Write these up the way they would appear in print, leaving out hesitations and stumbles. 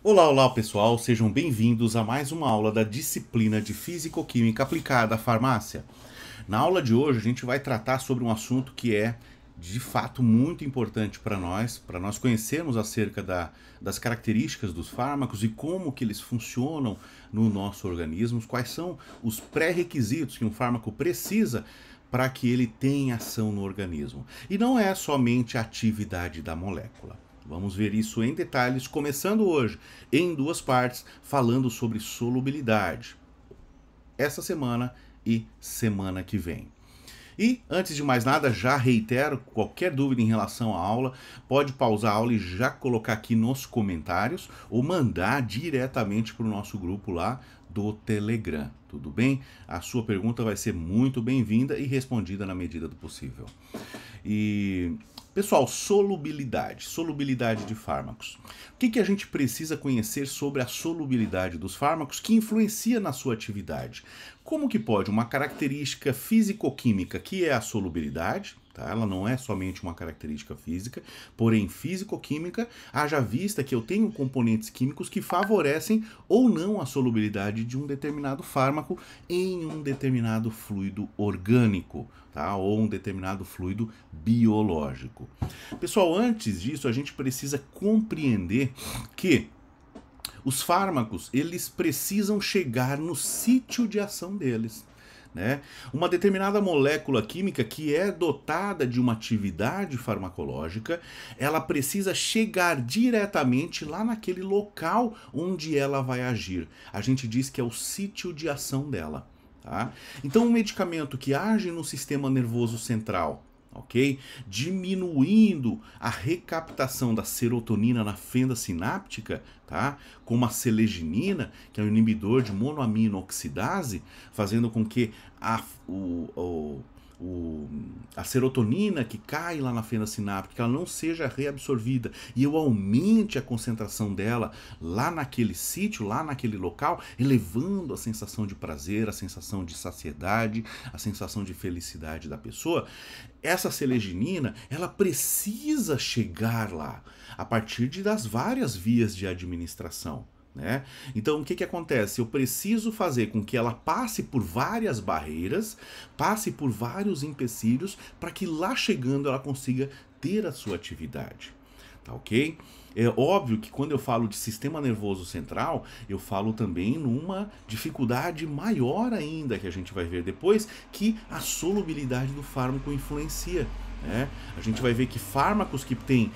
Olá, olá pessoal, sejam bem-vindos a mais uma aula da disciplina de Físico-Química aplicada à farmácia. Na aula de hoje a gente vai tratar sobre um assunto que é de fato muito importante para nós conhecermos acerca das características dos fármacos e como que eles funcionam no nosso organismo, quais são os pré-requisitos que um fármaco precisa para que ele tenha ação no organismo. E não é somente a atividade da molécula. Vamos ver isso em detalhes, começando hoje em duas partes, falando sobre solubilidade. Essa semana e semana que vem. E, antes de mais nada, já reitero, qualquer dúvida em relação à aula, pode pausar a aula e já colocar aqui nos comentários ou mandar diretamente para o nosso grupo lá do Telegram, tudo bem? A sua pergunta vai ser muito bem-vinda e respondida na medida do possível. E, pessoal, solubilidade de fármacos. O que a gente precisa conhecer sobre a solubilidade dos fármacos que influencia na sua atividade? Como que pode uma característica físico-química, que é a solubilidade, tá? Ela não é somente uma característica física, porém físico-química, haja vista que eu tenho componentes químicos que favorecem ou não a solubilidade de um determinado fármaco em um determinado fluido orgânico, tá? Ou um determinado fluido biológico. Pessoal, antes disso, a gente precisa compreender que os fármacos, eles precisam chegar no sítio de ação deles. Né? Uma determinada molécula química que é dotada de uma atividade farmacológica, ela precisa chegar diretamente lá naquele local onde ela vai agir. A gente diz que é o sítio de ação dela. Tá? Então, um medicamento que age no sistema nervoso central, ok? Diminuindo a recaptação da serotonina na fenda sináptica, tá? Como a seleginina, que é um inibidor de monoamino oxidase, fazendo com que a serotonina que cai lá na fenda sináptica ela não seja reabsorvida e eu aumente a concentração dela lá naquele sítio, lá naquele local, elevando a sensação de prazer, a sensação de saciedade, a sensação de felicidade da pessoa. Essa seleginina, ela precisa chegar lá a partir das várias vias de administração. Né? Então, o que acontece? Eu preciso fazer com que ela passe por várias barreiras, passe por vários empecilhos, para que lá chegando ela consiga ter a sua atividade. Tá ok? É óbvio que quando eu falo de sistema nervoso central, eu falo também numa dificuldade maior ainda, que a gente vai ver depois, que a solubilidade do fármaco influencia. Né? A gente vai ver que fármacos que têm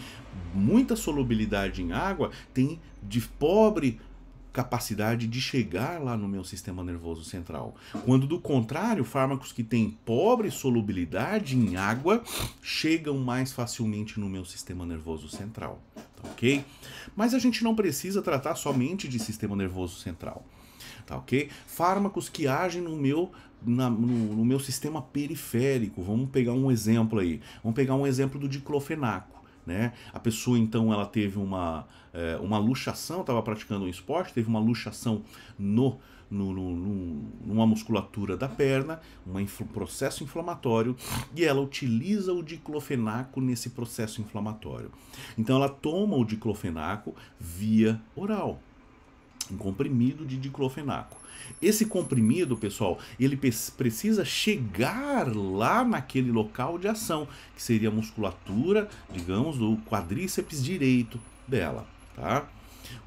muita solubilidade em água têm de pobre capacidade de chegar lá no meu sistema nervoso central. Quando, do contrário, fármacos que têm pobre solubilidade em água chegam mais facilmente no meu sistema nervoso central. Tá ok? Mas a gente não precisa tratar somente de sistema nervoso central. Tá ok? Fármacos que agem no meu sistema periférico. Vamos pegar um exemplo aí. Vamos pegar um exemplo do diclofenaco. Né? A pessoa então ela teve uma luxação, estava praticando um esporte, teve uma luxação numa musculatura da perna, um processo inflamatório, e ela utiliza o diclofenaco nesse processo inflamatório. Então ela toma o diclofenaco via oral, um comprimido de diclofenaco. Esse comprimido, pessoal, ele precisa chegar lá naquele local de ação, que seria a musculatura, digamos, do quadríceps direito dela, tá?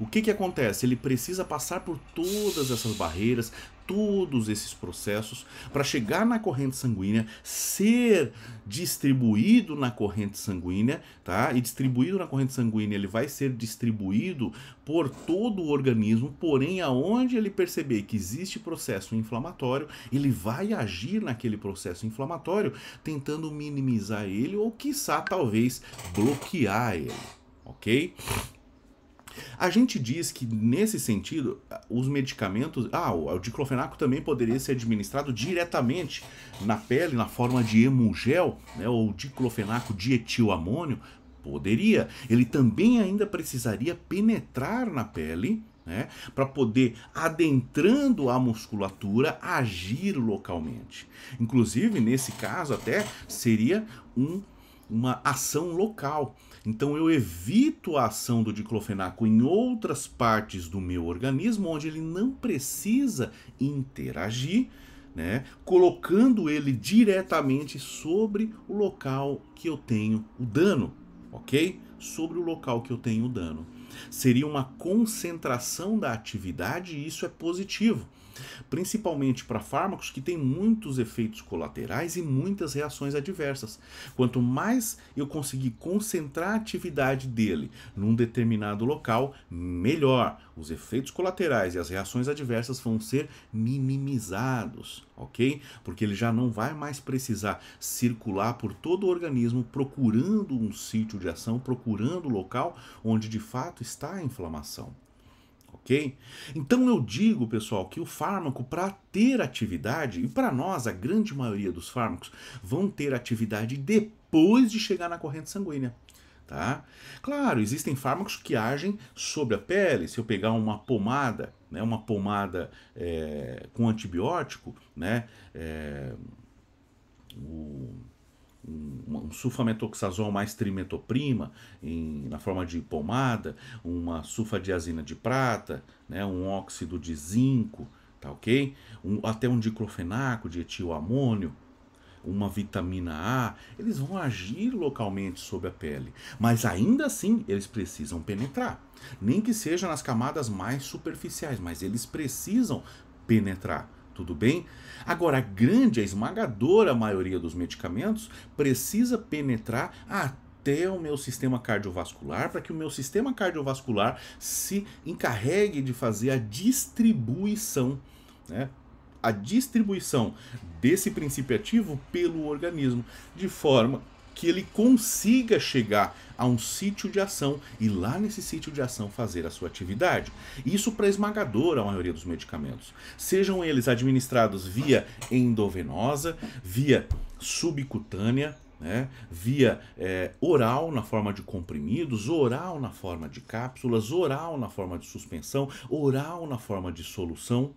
O que acontece? Ele precisa passar por todas essas barreiras, todos esses processos, para chegar na corrente sanguínea, ser distribuído na corrente sanguínea, tá? E distribuído na corrente sanguínea, ele vai ser distribuído por todo o organismo, porém, aonde ele perceber que existe processo inflamatório, ele vai agir naquele processo inflamatório, tentando minimizar ele ou, quiçá, talvez, bloquear ele, ok? A gente diz que, nesse sentido, os medicamentos... o diclofenaco também poderia ser administrado diretamente na pele, na forma de hemogel, né, ou diclofenaco dietilamônio, poderia. Ele também ainda precisaria penetrar na pele, né, para poder, adentrando a musculatura, agir localmente. Inclusive, nesse caso, até seria uma ação local. Então eu evito a ação do diclofenaco em outras partes do meu organismo onde ele não precisa interagir, né, colocando ele diretamente sobre o local que eu tenho o dano, ok? Sobre o local que eu tenho o dano. Seria uma concentração da atividade e isso é positivo. Principalmente para fármacos que têm muitos efeitos colaterais e muitas reações adversas. Quanto mais eu conseguir concentrar a atividade dele num determinado local, melhor. Os efeitos colaterais e as reações adversas vão ser minimizados, ok? Porque ele já não vai mais precisar circular por todo o organismo procurando um sítio de ação, procurando o local onde de fato está a inflamação. Ok? Então eu digo, pessoal, que o fármaco, para ter atividade, e para nós a grande maioria dos fármacos vão ter atividade depois de chegar na corrente sanguínea. Tá? Claro, existem fármacos que agem sobre a pele. Se eu pegar uma pomada, né, uma pomada com antibiótico, né, um sulfametoxazol mais trimetoprima na forma de pomada, uma sulfadiazina de prata, né, um óxido de zinco, tá ok? Até um diclofenaco de etilamônio, uma vitamina A, eles vão agir localmente sobre a pele, mas ainda assim eles precisam penetrar, nem que seja nas camadas mais superficiais, mas eles precisam penetrar. Tudo bem? Agora, a esmagadora maioria dos medicamentos precisa penetrar até o meu sistema cardiovascular para que o meu sistema cardiovascular se encarregue de fazer a distribuição, né? A distribuição desse princípio ativo pelo organismo, de forma que ele consiga chegar a um sítio de ação e lá nesse sítio de ação fazer a sua atividade. Isso para a esmagadora maioria dos medicamentos. Sejam eles administrados via endovenosa, via subcutânea, né, via oral na forma de comprimidos, oral na forma de cápsulas, oral na forma de suspensão, oral na forma de solução,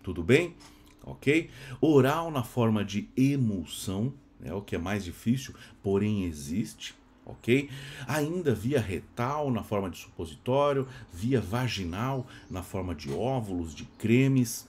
tudo bem? Ok? Oral na forma de emulsão, é o que é mais difícil, porém existe, ok? Ainda via retal na forma de supositório, via vaginal na forma de óvulos, de cremes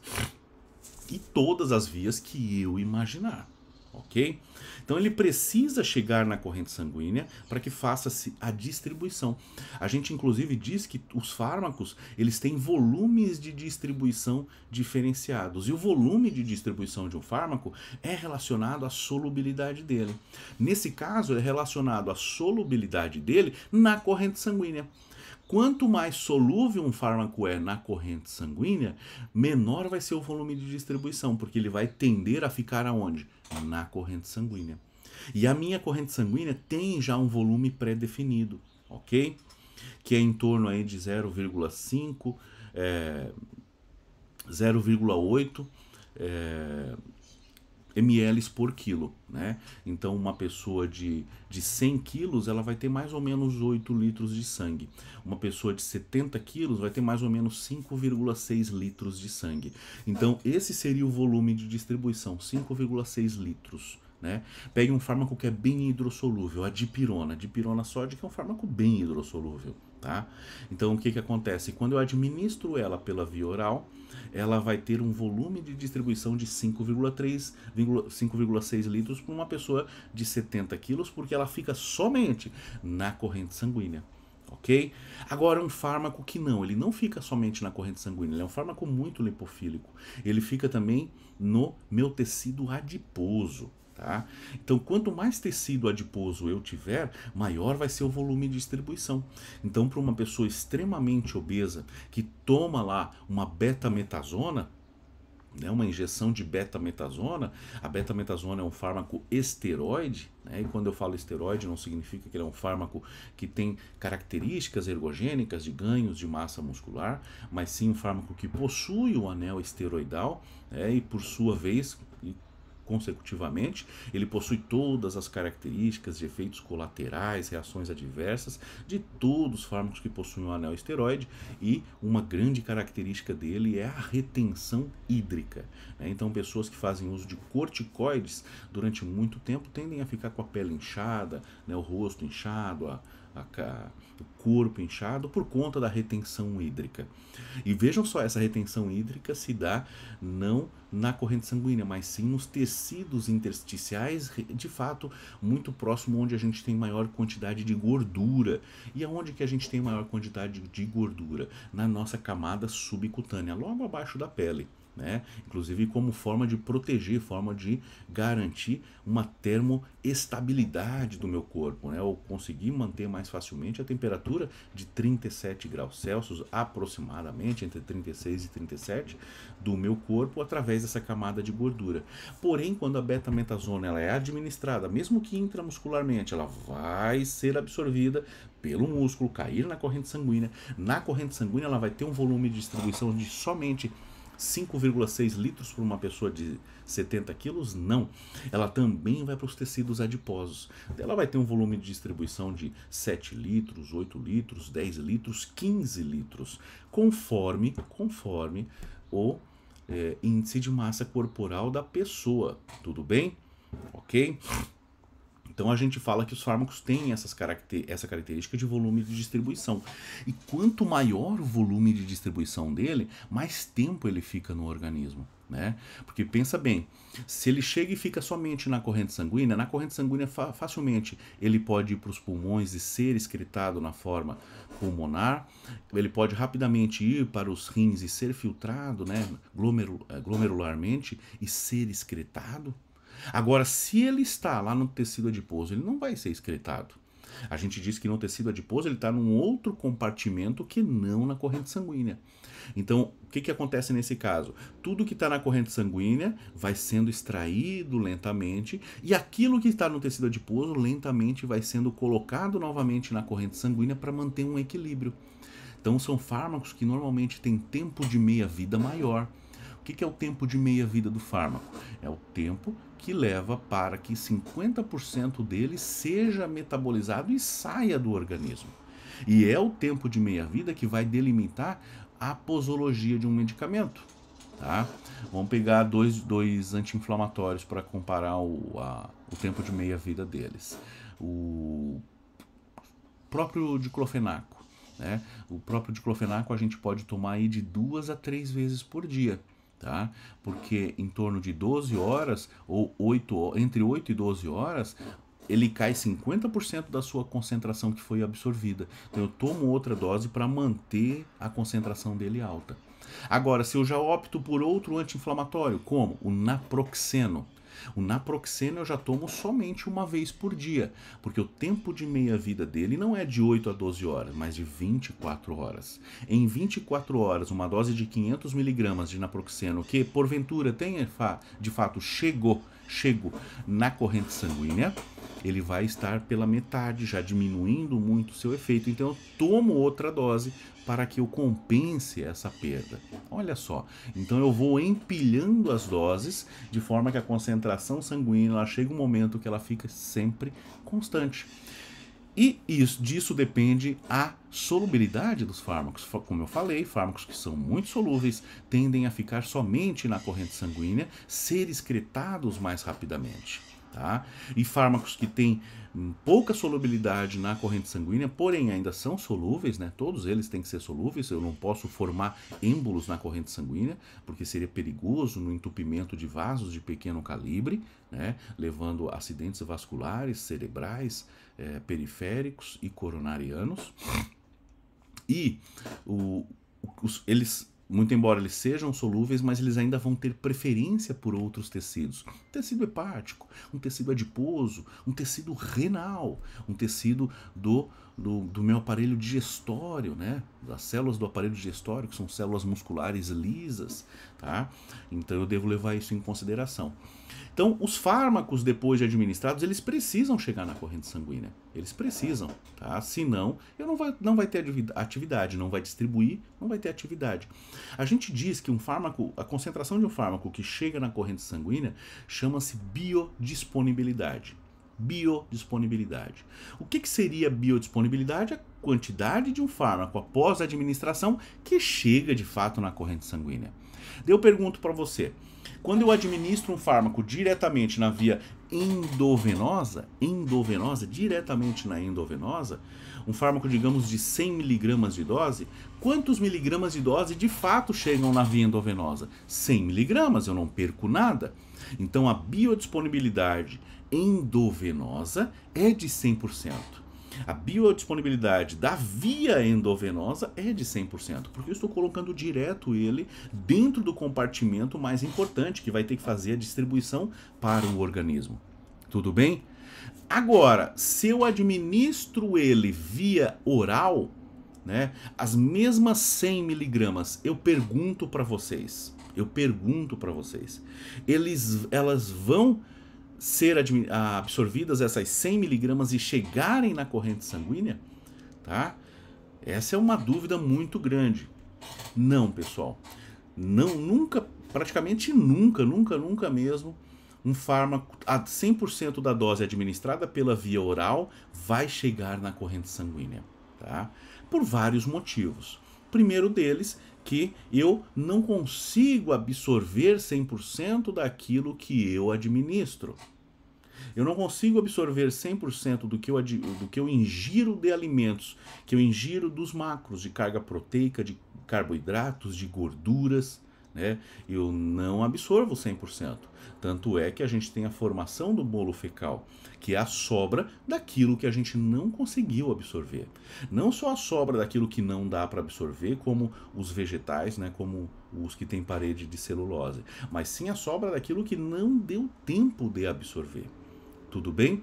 e todas as vias que eu imaginar, ok? Então ele precisa chegar na corrente sanguínea para que faça-se a distribuição. A gente inclusive diz que os fármacos eles têm volumes de distribuição diferenciados e o volume de distribuição de um fármaco é relacionado à solubilidade dele. Nesse caso é relacionado à solubilidade dele na corrente sanguínea. Quanto mais solúvel um fármaco é na corrente sanguínea, menor vai ser o volume de distribuição, porque ele vai tender a ficar aonde? Na corrente sanguínea. E a minha corrente sanguínea tem já um volume pré-definido, ok? Que é em torno aí de 0,5, 0,8 ml por quilo, né? Então uma pessoa de 100 quilos ela vai ter mais ou menos 8 litros de sangue. Uma pessoa de 70 quilos vai ter mais ou menos 5,6 litros de sangue. Então esse seria o volume de distribuição, 5,6 litros. Né? Pegue um fármaco que é bem hidrossolúvel, a dipirona sódica é um fármaco bem hidrossolúvel. Tá? Então o que acontece? Quando eu administro ela pela via oral, ela vai ter um volume de distribuição de 5,6 litros para uma pessoa de 70 quilos, porque ela fica somente na corrente sanguínea. Ok? Agora um fármaco que não, ele não fica somente na corrente sanguínea, ele é um fármaco muito lipofílico. Ele fica também no meu tecido adiposo. Tá? Então, quanto mais tecido adiposo eu tiver, maior vai ser o volume de distribuição. Então, para uma pessoa extremamente obesa que toma lá uma betametasona, né, uma injeção de betametasona, a betametasona é um fármaco esteroide, né, e quando eu falo esteroide não significa que ele é um fármaco que tem características ergogênicas de ganhos de massa muscular, mas sim um fármaco que possui o anel esteroidal, né, e por sua vez consecutivamente, ele possui todas as características de efeitos colaterais, reações adversas de todos os fármacos que possuem o anel esteroide, e uma grande característica dele é a retenção hídrica. Né? Então, pessoas que fazem uso de corticoides durante muito tempo tendem a ficar com a pele inchada, né, o rosto inchado, o corpo inchado por conta da retenção hídrica. E vejam só, essa retenção hídrica se dá não na corrente sanguínea, mas sim nos tecidos intersticiais, de fato, muito próximo onde a gente tem maior quantidade de gordura. E aonde que a gente tem maior quantidade de gordura? Na nossa camada subcutânea, logo abaixo da pele. Né? Inclusive como forma de proteger, forma de garantir uma termoestabilidade do meu corpo, né? Eu conseguir manter mais facilmente a temperatura de 37 graus Celsius, aproximadamente entre 36 e 37 do meu corpo, através dessa camada de gordura. Porém, quando a betametasona ela é administrada, mesmo que intramuscularmente, ela vai ser absorvida pelo músculo, cair na corrente sanguínea. Na corrente sanguínea ela vai ter um volume de distribuição de somente 5,6 litros para uma pessoa de 70 quilos? Não. Ela também vai para os tecidos adiposos. Ela vai ter um volume de distribuição de 7 litros, 8 litros, 10 litros, 15 litros, conforme o índice de massa corporal da pessoa. Tudo bem? Ok? Então a gente fala que os fármacos têm essa característica de volume de distribuição. E quanto maior o volume de distribuição dele, mais tempo ele fica no organismo. Né? Porque pensa bem, se ele chega e fica somente na corrente sanguínea facilmente ele pode ir para os pulmões e ser excretado na forma pulmonar, ele pode rapidamente ir para os rins e ser filtrado, né, glomerularmente e ser excretado. Agora, se ele está lá no tecido adiposo, ele não vai ser excretado. A gente diz que no tecido adiposo ele está num outro compartimento que não na corrente sanguínea. Então, o que acontece nesse caso? Tudo que está na corrente sanguínea vai sendo extraído lentamente e aquilo que está no tecido adiposo lentamente vai sendo colocado novamente na corrente sanguínea para manter um equilíbrio. Então, são fármacos que normalmente têm tempo de meia-vida maior. O que é o tempo de meia-vida do fármaco? É o tempo que leva para que 50% dele seja metabolizado e saia do organismo. E é o tempo de meia-vida que vai delimitar a posologia de um medicamento. Tá? Vamos pegar dois anti-inflamatórios para comparar o tempo de meia-vida deles. O próprio diclofenaco. Né? O próprio diclofenaco a gente pode tomar aí de 2 a 3 vezes por dia. Tá? Porque em torno de 12 horas, ou entre 8 e 12 horas, ele cai 50% da sua concentração que foi absorvida. Então eu tomo outra dose para manter a concentração dele alta. Agora, se eu já opto por outro anti-inflamatório, como o naproxeno, o naproxeno eu já tomo somente uma vez por dia, porque o tempo de meia-vida dele não é de 8 a 12 horas, mas de 24 horas. Em 24 horas, uma dose de 500 miligramas de naproxeno, que porventura tenha de fato chego na corrente sanguínea, ele vai estar pela metade, já diminuindo muito o seu efeito. Então eu tomo outra dose para que eu compense essa perda. Olha só, então eu vou empilhando as doses de forma que a concentração sanguínea ela chega um momento que ela fica sempre constante. E disso depende a solubilidade dos fármacos. Como eu falei, fármacos que são muito solúveis tendem a ficar somente na corrente sanguínea, ser excretados mais rapidamente. Tá? E fármacos que têm pouca solubilidade na corrente sanguínea, porém ainda são solúveis, né? Todos eles têm que ser solúveis. Eu não posso formar êmbolos na corrente sanguínea, porque seria perigoso no entupimento de vasos de pequeno calibre, né? Levando a acidentes vasculares, cerebrais, periféricos e coronarianos. E eles, muito embora eles sejam solúveis, mas eles ainda vão ter preferência por outros tecidos. Um tecido hepático, um tecido adiposo, um tecido renal, um tecido do meu aparelho digestório, né? Das células do aparelho digestório, que são células musculares lisas. Tá? Então eu devo levar isso em consideração. Então, os fármacos, depois de administrados, eles precisam chegar na corrente sanguínea. Eles precisam, tá? Senão, não vai ter atividade, não vai distribuir, não vai ter atividade. A gente diz que a concentração de um fármaco que chega na corrente sanguínea chama-se biodisponibilidade. Biodisponibilidade. O que seria biodisponibilidade? A quantidade de um fármaco após a administração que chega de fato na corrente sanguínea. Daí eu pergunto para você, quando eu administro um fármaco diretamente na via endovenosa, diretamente na endovenosa, um fármaco, digamos, de 100 miligramas de dose, quantos miligramas de dose de fato chegam na via endovenosa? 100 miligramas, eu não perco nada. Então a biodisponibilidade endovenosa é de 100%. A biodisponibilidade da via endovenosa é de 100%, porque eu estou colocando direto ele dentro do compartimento mais importante, que vai ter que fazer a distribuição para o organismo. Tudo bem? Agora, se eu administro ele via oral, né, as mesmas 100 miligramas, eu pergunto para vocês, elas vão ser absorvidas, essas 100 miligramas, e chegarem na corrente sanguínea? Tá? Essa é uma dúvida muito grande. Não, pessoal. Não, nunca, praticamente nunca mesmo, um fármaco a 100% da dose administrada pela via oral vai chegar na corrente sanguínea, tá? Por vários motivos. O primeiro deles, que eu não consigo absorver 100% daquilo que eu administro. Eu não consigo absorver 100% do que eu ingiro de alimentos, que eu ingiro dos macros, de carga proteica, de carboidratos, de gorduras, né? Eu não absorvo 100%. Tanto é que a gente tem a formação do bolo fecal, que é a sobra daquilo que a gente não conseguiu absorver. Não só a sobra daquilo que não dá para absorver, como os vegetais, né? Como os que têm parede de celulose, mas sim a sobra daquilo que não deu tempo de absorver. Tudo bem?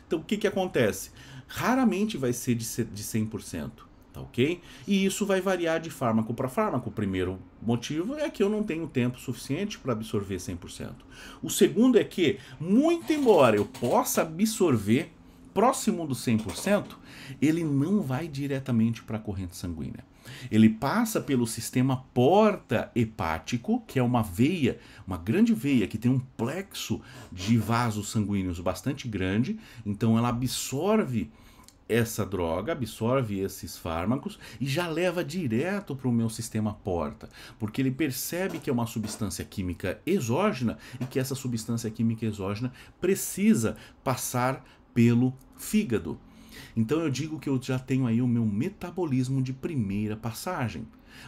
Então o que acontece? Raramente vai ser de 100%. Tá, ok? E isso vai variar de fármaco para fármaco. O primeiro motivo é que eu não tenho tempo suficiente para absorver 100%. O segundo é que, muito embora eu possa absorver próximo do 100%, ele não vai diretamente para a corrente sanguínea. Ele passa pelo sistema porta-hepático, que é uma veia, uma grande veia que tem um plexo de vasos sanguíneos bastante grande, então ela absorve essa droga, absorve esses fármacos e já leva direto para o meu sistema porta, porque ele percebe que é uma substância química exógena e que essa substância química exógena precisa passar pelo fígado. Então eu digo que eu já tenho aí o meu metabolismo de primeira passagem.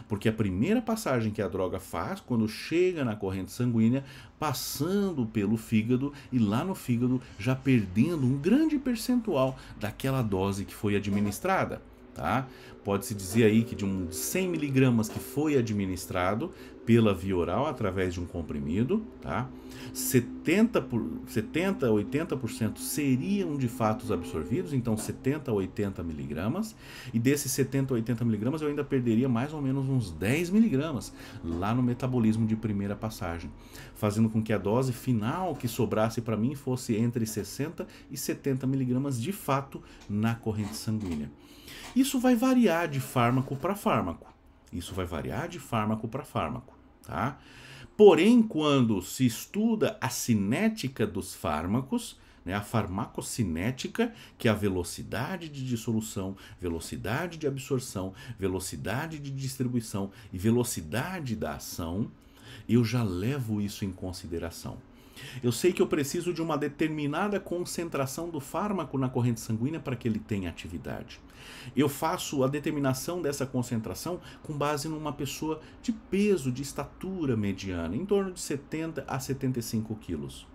Porque a primeira passagem que a droga faz, quando chega na corrente sanguínea, passando pelo fígado e lá no fígado já perdendo um grande percentual daquela dose que foi administrada. Tá? Pode-se dizer aí que de uns 100 miligramas que foi administrado pela via oral através de um comprimido, tá? 70 a 80% seriam de fato absorvidos, então 70 a 80 miligramas, e desses 70 a 80 miligramas eu ainda perderia mais ou menos uns 10 miligramas lá no metabolismo de primeira passagem, fazendo com que a dose final que sobrasse para mim fosse entre 60 e 70 miligramas de fato na corrente sanguínea. Isso vai variar de fármaco para fármaco. Tá? Porém, quando se estuda a cinética dos fármacos, né, a farmacocinética, que é a velocidade de dissolução, velocidade de absorção, velocidade de distribuição e velocidade da ação, eu já levo isso em consideração. Eu sei que eu preciso de uma determinada concentração do fármaco na corrente sanguínea para que ele tenha atividade. Eu faço a determinação dessa concentração com base numa pessoa de peso, de estatura mediana, em torno de 70 a 75 quilos.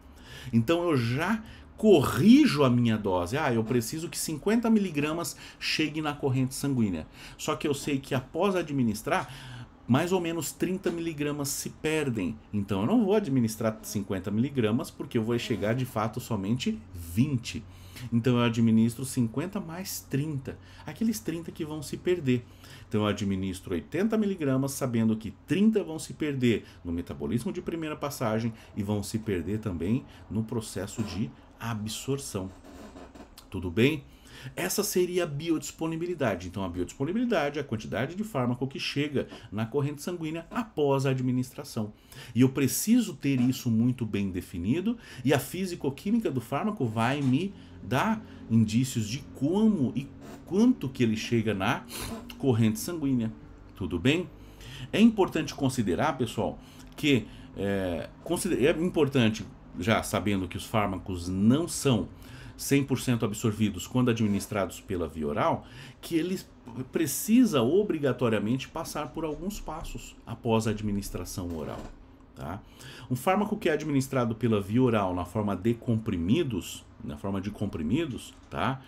Então eu já corrijo a minha dose. Eu preciso que 50 miligramas chegue na corrente sanguínea. Só que eu sei que após administrar, mais ou menos 30 miligramas se perdem. Então eu não vou administrar 50 miligramas porque eu vou chegar de fato somente 20. Então eu administro 50 mais 30, aqueles 30 que vão se perder. Então eu administro 80 miligramas sabendo que 30 vão se perder no metabolismo de primeira passagem e vão se perder também no processo de absorção. Tudo bem? Essa seria a biodisponibilidade. Então a biodisponibilidade é a quantidade de fármaco que chega na corrente sanguínea após a administração. E eu preciso ter isso muito bem definido e a fisicoquímica do fármaco vai me dar indícios de como e quanto que ele chega na corrente sanguínea. Tudo bem? É importante considerar, pessoal, que é importante, já sabendo que os fármacos não são 100% absorvidos quando administrados pela via oral, que eles precisa obrigatoriamente passar por alguns passos após a administração oral. Tá? Um fármaco que é administrado pela via oral na forma de comprimidos, tá?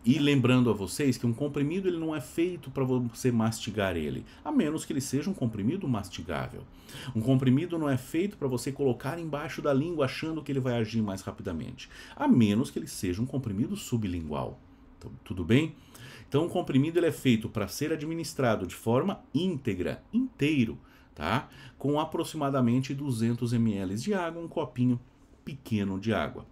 E lembrando a vocês que um comprimido ele não é feito para você mastigar ele, a menos que ele seja um comprimido mastigável. Um comprimido não é feito para você colocar embaixo da língua achando que ele vai agir mais rapidamente, a menos que ele seja um comprimido sublingual. Então, tudo bem? Então, um comprimido ele é feito para ser administrado de forma íntegra, inteiro, tá? Com aproximadamente 200 ml de água, um copinho pequeno de água.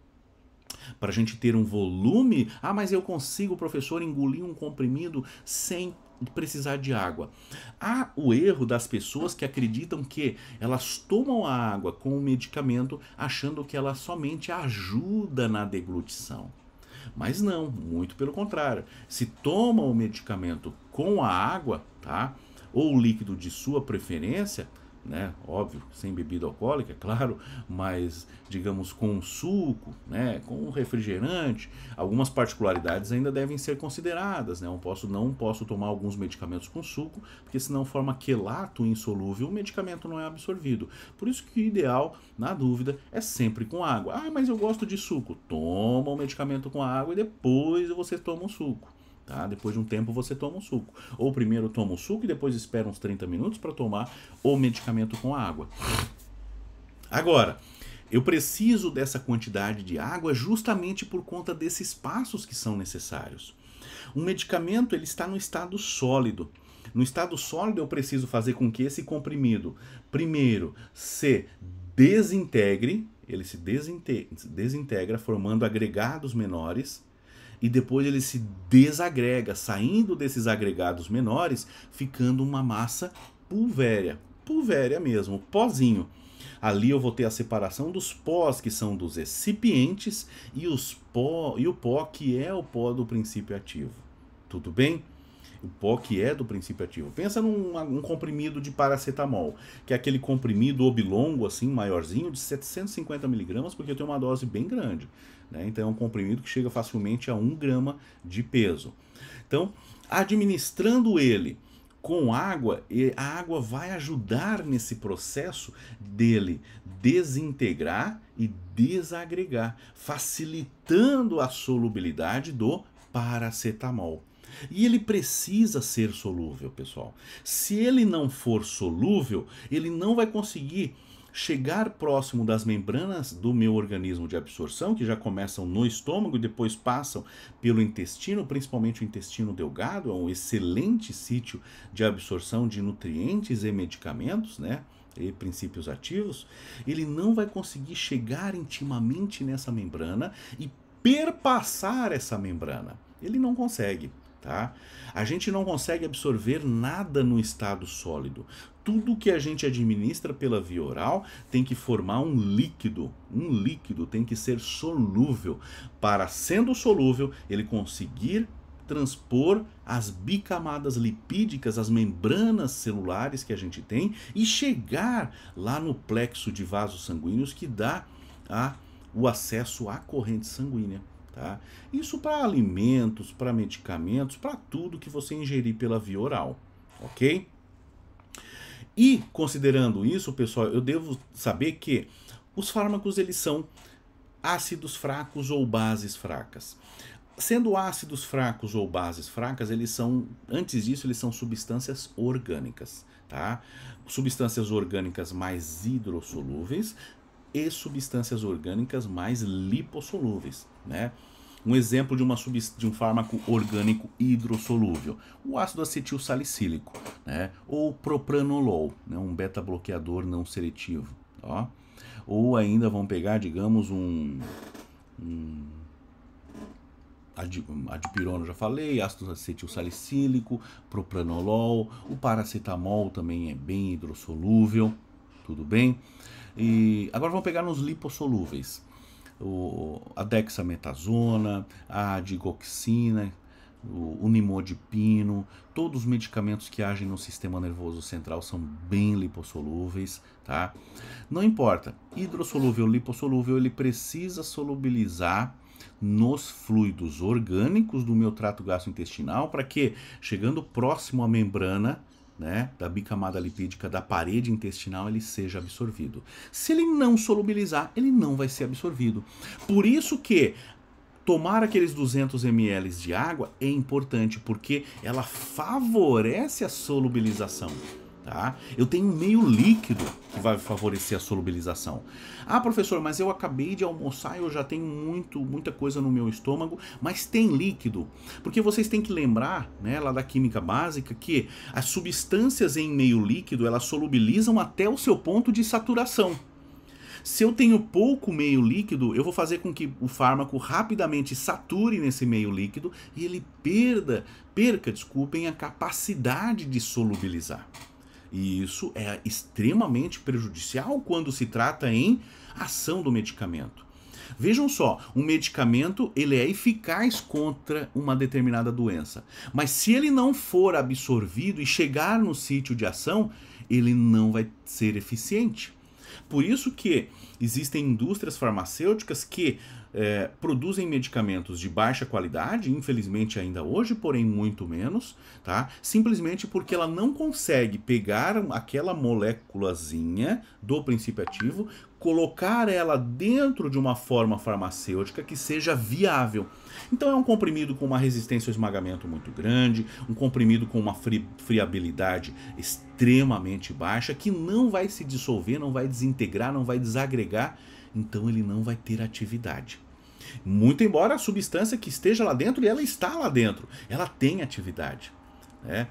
Para a gente ter um volume, mas eu consigo, professor, engolir um comprimido sem precisar de água. Há o erro das pessoas que acreditam que elas tomam a água com o medicamento achando que ela somente ajuda na deglutição. Mas não, muito pelo contrário. Se toma o medicamento com a água, tá? Ou o líquido de sua preferência, né? Óbvio, sem bebida alcoólica, claro, mas digamos com suco, né? Com refrigerante, algumas particularidades ainda devem ser consideradas, né? Não posso tomar alguns medicamentos com suco, porque senão forma quelato insolúvel, o medicamento não é absorvido. Por isso que o ideal, na dúvida, é sempre com água. Mas eu gosto de suco. Toma o medicamento com água e depois você toma o suco. Tá? Depois de um tempo você toma um suco. Ou primeiro toma o suco e depois espera uns 30 minutos para tomar o medicamento com água. Agora, eu preciso dessa quantidade de água justamente por conta desses passos que são necessários. Um medicamento ele está no estado sólido. No estado sólido eu preciso fazer com que esse comprimido, primeiro, se desintegre, ele se desintegra formando agregados menores, e depois ele se desagrega, saindo desses agregados menores, ficando uma massa pulvérea mesmo, pozinho. Ali eu vou ter a separação dos pós, que são dos excipientes, e o pó, que é o pó do princípio ativo. Tudo bem? O pó que é do princípio ativo. Pensa num comprimido de paracetamol, que é aquele comprimido oblongo, assim, maiorzinho, de 750 miligramas, porque tem uma dose bem grande. Né? Então é um comprimido que chega facilmente a 1 grama de peso. Então, administrando ele com água, a água vai ajudar nesse processo dele desintegrar e desagregar, facilitando a solubilidade do paracetamol. E ele precisa ser solúvel, pessoal. Se ele não for solúvel, ele não vai conseguir chegar próximo das membranas do meu organismo de absorção, que já começam no estômago e depois passam pelo intestino, principalmente o intestino delgado, é um excelente sítio de absorção de nutrientes e medicamentos, né? E princípios ativos. Ele não vai conseguir chegar intimamente nessa membrana e perpassar essa membrana. Ele não consegue. Tá? A gente não consegue absorver nada no estado sólido. Tudo que a gente administra pela via oral tem que formar um líquido. Um líquido tem que ser solúvel. Para, sendo solúvel, ele conseguir transpor as bicamadas lipídicas, as membranas celulares que a gente tem e chegar lá no plexo de vasos sanguíneos que dá o acesso à corrente sanguínea. Tá? Isso para alimentos, para medicamentos, para tudo que você ingerir pela via oral, ok? E considerando isso, pessoal, eu devo saber que os fármacos eles são ácidos fracos ou bases fracas. Sendo ácidos fracos ou bases fracas, eles são, antes disso, eles são substâncias orgânicas, tá? Substâncias orgânicas mais hidrossolúveis e substâncias orgânicas mais lipossolúveis, né? Um exemplo de um fármaco orgânico hidrossolúvel, o ácido acetil salicílico, né? Ou propranolol, né? Um beta-bloqueador não seletivo. Ó. Ou ainda vamos pegar, digamos, adipirona, já falei, ácido acetil salicílico, propranolol, o paracetamol também é bem hidrossolúvel, tudo bem? E agora vamos pegar nos lipossolúveis. A dexametasona, a digoxina, o nimodipino, todos os medicamentos que agem no sistema nervoso central são bem lipossolúveis, tá? Não importa, hidrossolúvel ou lipossolúvel, ele precisa solubilizar nos fluidos orgânicos do meu trato gastrointestinal para que, chegando próximo à membrana, né, da bicamada lipídica da parede intestinal, ele seja absorvido. Se ele não solubilizar, ele não vai ser absorvido. Por isso que tomar aqueles 200 ml de água é importante, porque ela favorece a solubilização. Tá? Eu tenho um meio líquido que vai favorecer a solubilização. Ah, professor, mas eu acabei de almoçar e eu já tenho muita coisa no meu estômago, mas tem líquido. Porque vocês têm que lembrar, né, lá da química básica, que as substâncias em meio líquido, elas solubilizam até o seu ponto de saturação. Se eu tenho pouco meio líquido, eu vou fazer com que o fármaco rapidamente sature nesse meio líquido e ele perca, a capacidade de solubilizar. E isso é extremamente prejudicial quando se trata em ação do medicamento. Vejam só, um medicamento ele é eficaz contra uma determinada doença, mas se ele não for absorvido e chegar no sítio de ação, ele não vai ser eficiente. Por isso que existem indústrias farmacêuticas que produzem medicamentos de baixa qualidade, infelizmente ainda hoje, porém muito menos, tá? Simplesmente porque ela não consegue pegar aquela moléculazinha do princípio ativo, colocar ela dentro de uma forma farmacêutica que seja viável. Então é um comprimido com uma resistência ao esmagamento muito grande, um comprimido com uma friabilidade extremamente baixa, que não vai se dissolver, não vai desintegrar, não vai desagregar, então ele não vai ter atividade. Muito embora a substância que esteja lá dentro, e ela está lá dentro, ela tem atividade, né?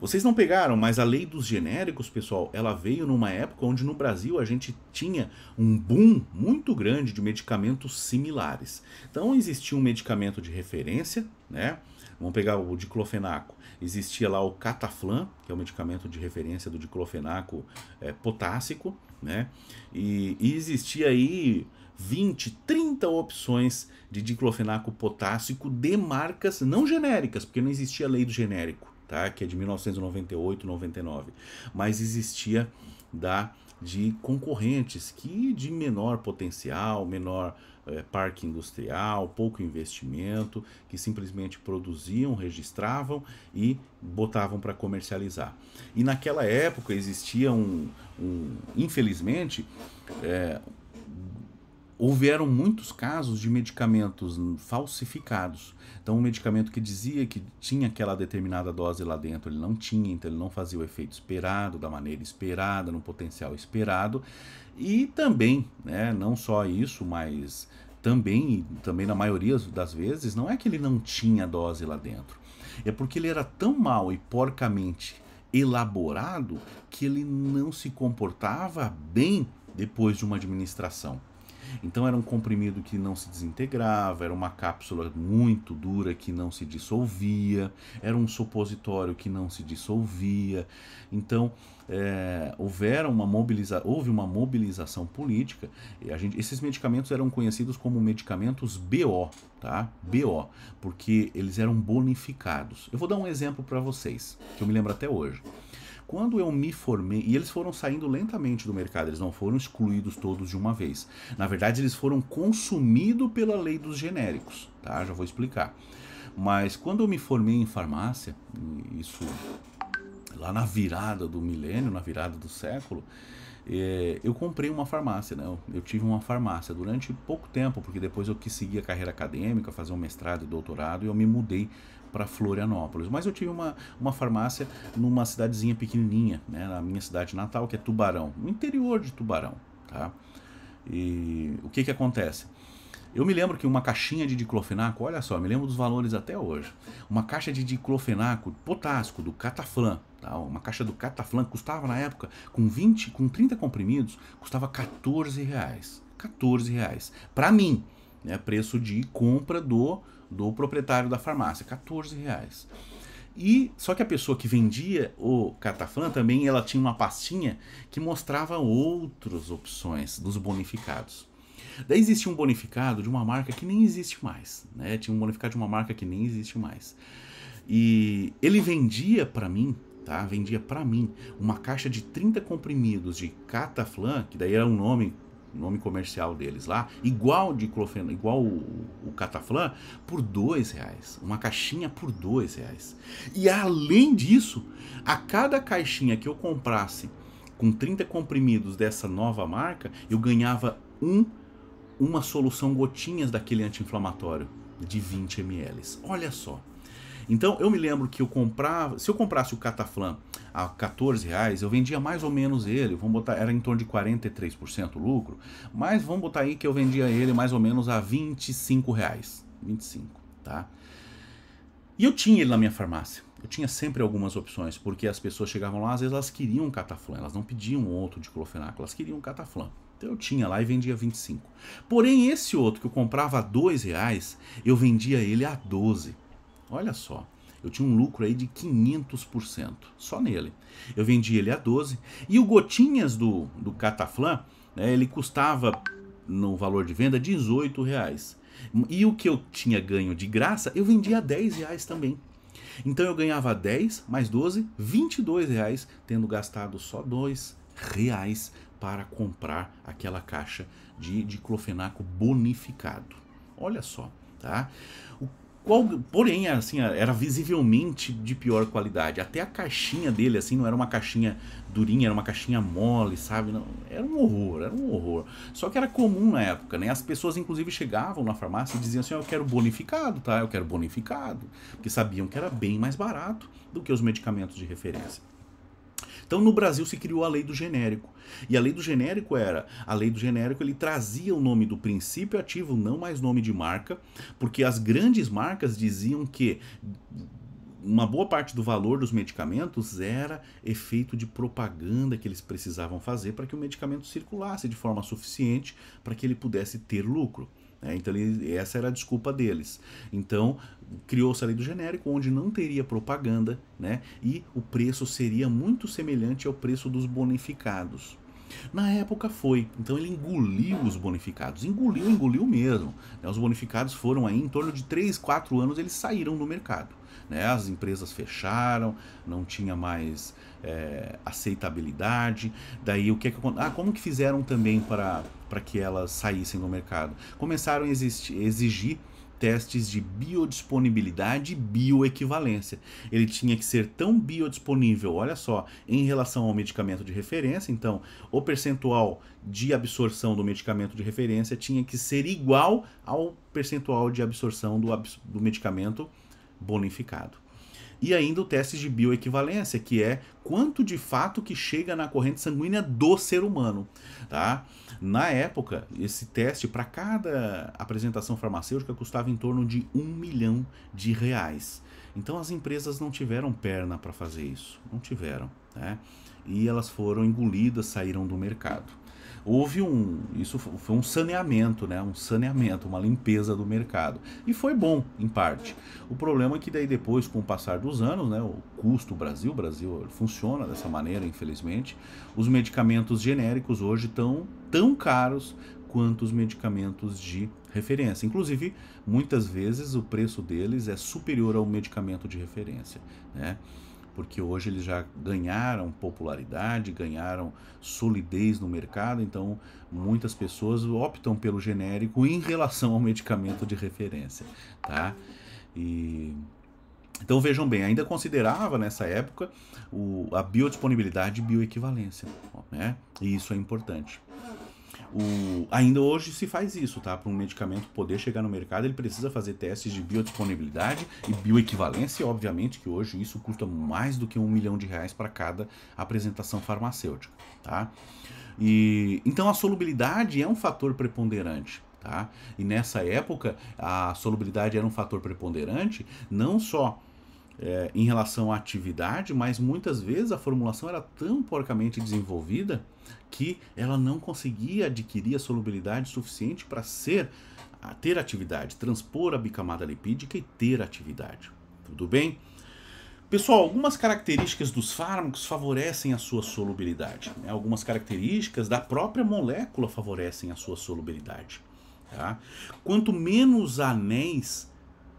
Vocês não pegaram, mas a lei dos genéricos, pessoal, ela veio numa época onde no Brasil a gente tinha um boom muito grande de medicamentos similares. Então existia um medicamento de referência, né? Vamos pegar o diclofenaco. Existia lá o Cataflam, que é o medicamento de referência do diclofenaco potássico, né? E existia aí 20, 30 opções de diclofenaco potássico de marcas não genéricas, porque não existia lei do genérico, tá? Que é de 1998, 99. Mas existia de concorrentes que de menor potencial, menor parque industrial, pouco investimento, que simplesmente produziam, registravam e botavam para comercializar. E naquela época existia infelizmente, houveram muitos casos de medicamentos falsificados. Então, um medicamento que dizia que tinha aquela determinada dose lá dentro, ele não tinha, então ele não fazia o efeito esperado, da maneira esperada, no potencial esperado. E também, né, não só isso, mas também na maioria das vezes, não é que ele não tinha dose lá dentro. É porque ele era tão mal e porcamente elaborado que ele não se comportava bem depois de uma administração. Então era um comprimido que não se desintegrava, era uma cápsula muito dura que não se dissolvia, era um supositório que não se dissolvia. Então houve uma mobilização política. E esses medicamentos eram conhecidos como medicamentos BO, tá? BO, porque eles eram bonificados. Eu vou dar um exemplo para vocês, que eu me lembro até hoje. Quando eu me formei, e eles foram saindo lentamente do mercado, eles não foram excluídos todos de uma vez. Na verdade, eles foram consumidos pela lei dos genéricos, tá? Já vou explicar. Mas quando eu me formei em farmácia, isso lá na virada do milênio, na virada do século, eu comprei uma farmácia, né? Eu tive uma farmácia durante pouco tempo, porque depois eu quis seguir a carreira acadêmica, fazer um mestrado e doutorado, e eu me mudei para Florianópolis. Mas eu tive uma farmácia numa cidadezinha pequenininha, né? Na minha cidade natal, que é Tubarão, no interior de Tubarão, tá? E o que acontece? Eu me lembro que uma caixinha de diclofenaco, olha só, me lembro dos valores até hoje. Uma caixa de diclofenaco potássico do Cataflam, tá? Uma caixa do Cataflam custava na época, com 30 comprimidos, custava R$14. R$14. Para mim, né? Preço de compra do proprietário da farmácia, R$14. E só que a pessoa que vendia o Cataflam também, ela tinha uma pastinha que mostrava outras opções dos bonificados. Daí existia um bonificado de uma marca que nem existe mais, né? Tinha um bonificado de uma marca que nem existe mais. E ele vendia para mim, tá? Vendia para mim uma caixa de 30 comprimidos de Cataflam, que daí era um nome comercial deles lá, igual de clofeno, igual o Cataflam, por R$ 2. Uma caixinha por R$ 2. E além disso, a cada caixinha que eu comprasse com 30 comprimidos dessa nova marca, eu ganhava uma solução gotinhas daquele anti-inflamatório de 20 ml. Olha só. Então eu me lembro que se eu comprasse o Cataflam a R$ 14, eu vendia mais ou menos ele, vamos botar, era em torno de 43% lucro, mas vamos botar aí que eu vendia ele mais ou menos a R$ 25, 25, tá? E eu tinha ele na minha farmácia. Eu tinha sempre algumas opções, porque as pessoas chegavam lá, às vezes elas queriam Cataflam, elas não pediam outro diclofenaco, elas queriam Cataflam. Então eu tinha lá e vendia 25. Porém, esse outro que eu comprava a R$ 2, eu vendia ele a 12. Olha só, eu tinha um lucro aí de 500%, só nele. Eu vendi ele a 12 e o gotinhas do Cataflam, né, ele custava no valor de venda R$ 18. E o que eu tinha ganho de graça, eu vendia a R$ 10 também. Então eu ganhava 10 mais 12, R$ 22, tendo gastado só R$ 2 para comprar aquela caixa de diclofenaco bonificado. Olha só, tá? Porém, assim, era visivelmente de pior qualidade. Até a caixinha dele, assim, não era uma caixinha durinha, era uma caixinha mole, sabe? Não, era um horror, era um horror. Só que era comum na época, né? As pessoas, inclusive, chegavam na farmácia e diziam assim, eu quero bonificado, tá? Eu quero bonificado. Porque sabiam que era bem mais barato do que os medicamentos de referência. Então no Brasil se criou a lei do genérico. E a lei do genérico ele trazia o nome do princípio ativo, não mais nome de marca, porque as grandes marcas diziam que uma boa parte do valor dos medicamentos era efeito de propaganda que eles precisavam fazer para que o medicamento circulasse de forma suficiente para que ele pudesse ter lucro. Então essa era a desculpa deles. Então criou-se a lei do genérico, onde não teria propaganda, né? E o preço seria muito semelhante ao preço dos bonificados. Na época foi, então ele engoliu os bonificados, engoliu mesmo. Os bonificados foram aí em torno de 3, 4 anos, eles saíram do mercado. As empresas fecharam, não tinha mais aceitabilidade. Daí o que como que fizeram também para que elas saíssem do mercado? Começaram a exigir testes de biodisponibilidade e bioequivalência. Ele tinha que ser tão biodisponível, olha só, em relação ao medicamento de referência. Então, o percentual de absorção do medicamento de referência tinha que ser igual ao percentual de absorção do medicamento bonificado. E ainda o teste de bioequivalência, que é quanto de fato que chega na corrente sanguínea do ser humano, tá? Na época, esse teste para cada apresentação farmacêutica custava em torno de R$ 1 milhão. Então as empresas não tiveram perna para fazer isso, não tiveram, né? E elas foram engolidas, saíram do mercado. Isso foi um saneamento, né? Um saneamento, uma limpeza do mercado. E foi bom, em parte. O problema é que daí depois, com o passar dos anos, né, o custo o Brasil funciona dessa maneira, infelizmente, os medicamentos genéricos hoje estão tão caros quanto os medicamentos de referência. Inclusive, muitas vezes o preço deles é superior ao medicamento de referência, né? Porque hoje eles já ganharam popularidade, ganharam solidez no mercado, então muitas pessoas optam pelo genérico em relação ao medicamento de referência, tá? Então vejam bem, ainda considerava nessa época a biodisponibilidade e bioequivalência, né? E isso é importante. Ainda hoje se faz isso, tá? Para um medicamento poder chegar no mercado, ele precisa fazer testes de biodisponibilidade e bioequivalência, e obviamente que hoje isso custa mais do que R$ 1 milhão para cada apresentação farmacêutica, tá? Então a solubilidade é um fator preponderante, tá? E nessa época a solubilidade era um fator preponderante, não só em relação à atividade, mas muitas vezes a formulação era tão porcamente desenvolvida que ela não conseguia adquirir a solubilidade suficiente para ter atividade, transpor a bicamada lipídica e ter atividade. Tudo bem? Pessoal, algumas características dos fármacos favorecem a sua solubilidade, né? Algumas características da própria molécula favorecem a sua solubilidade. Tá? Quanto menos anéis,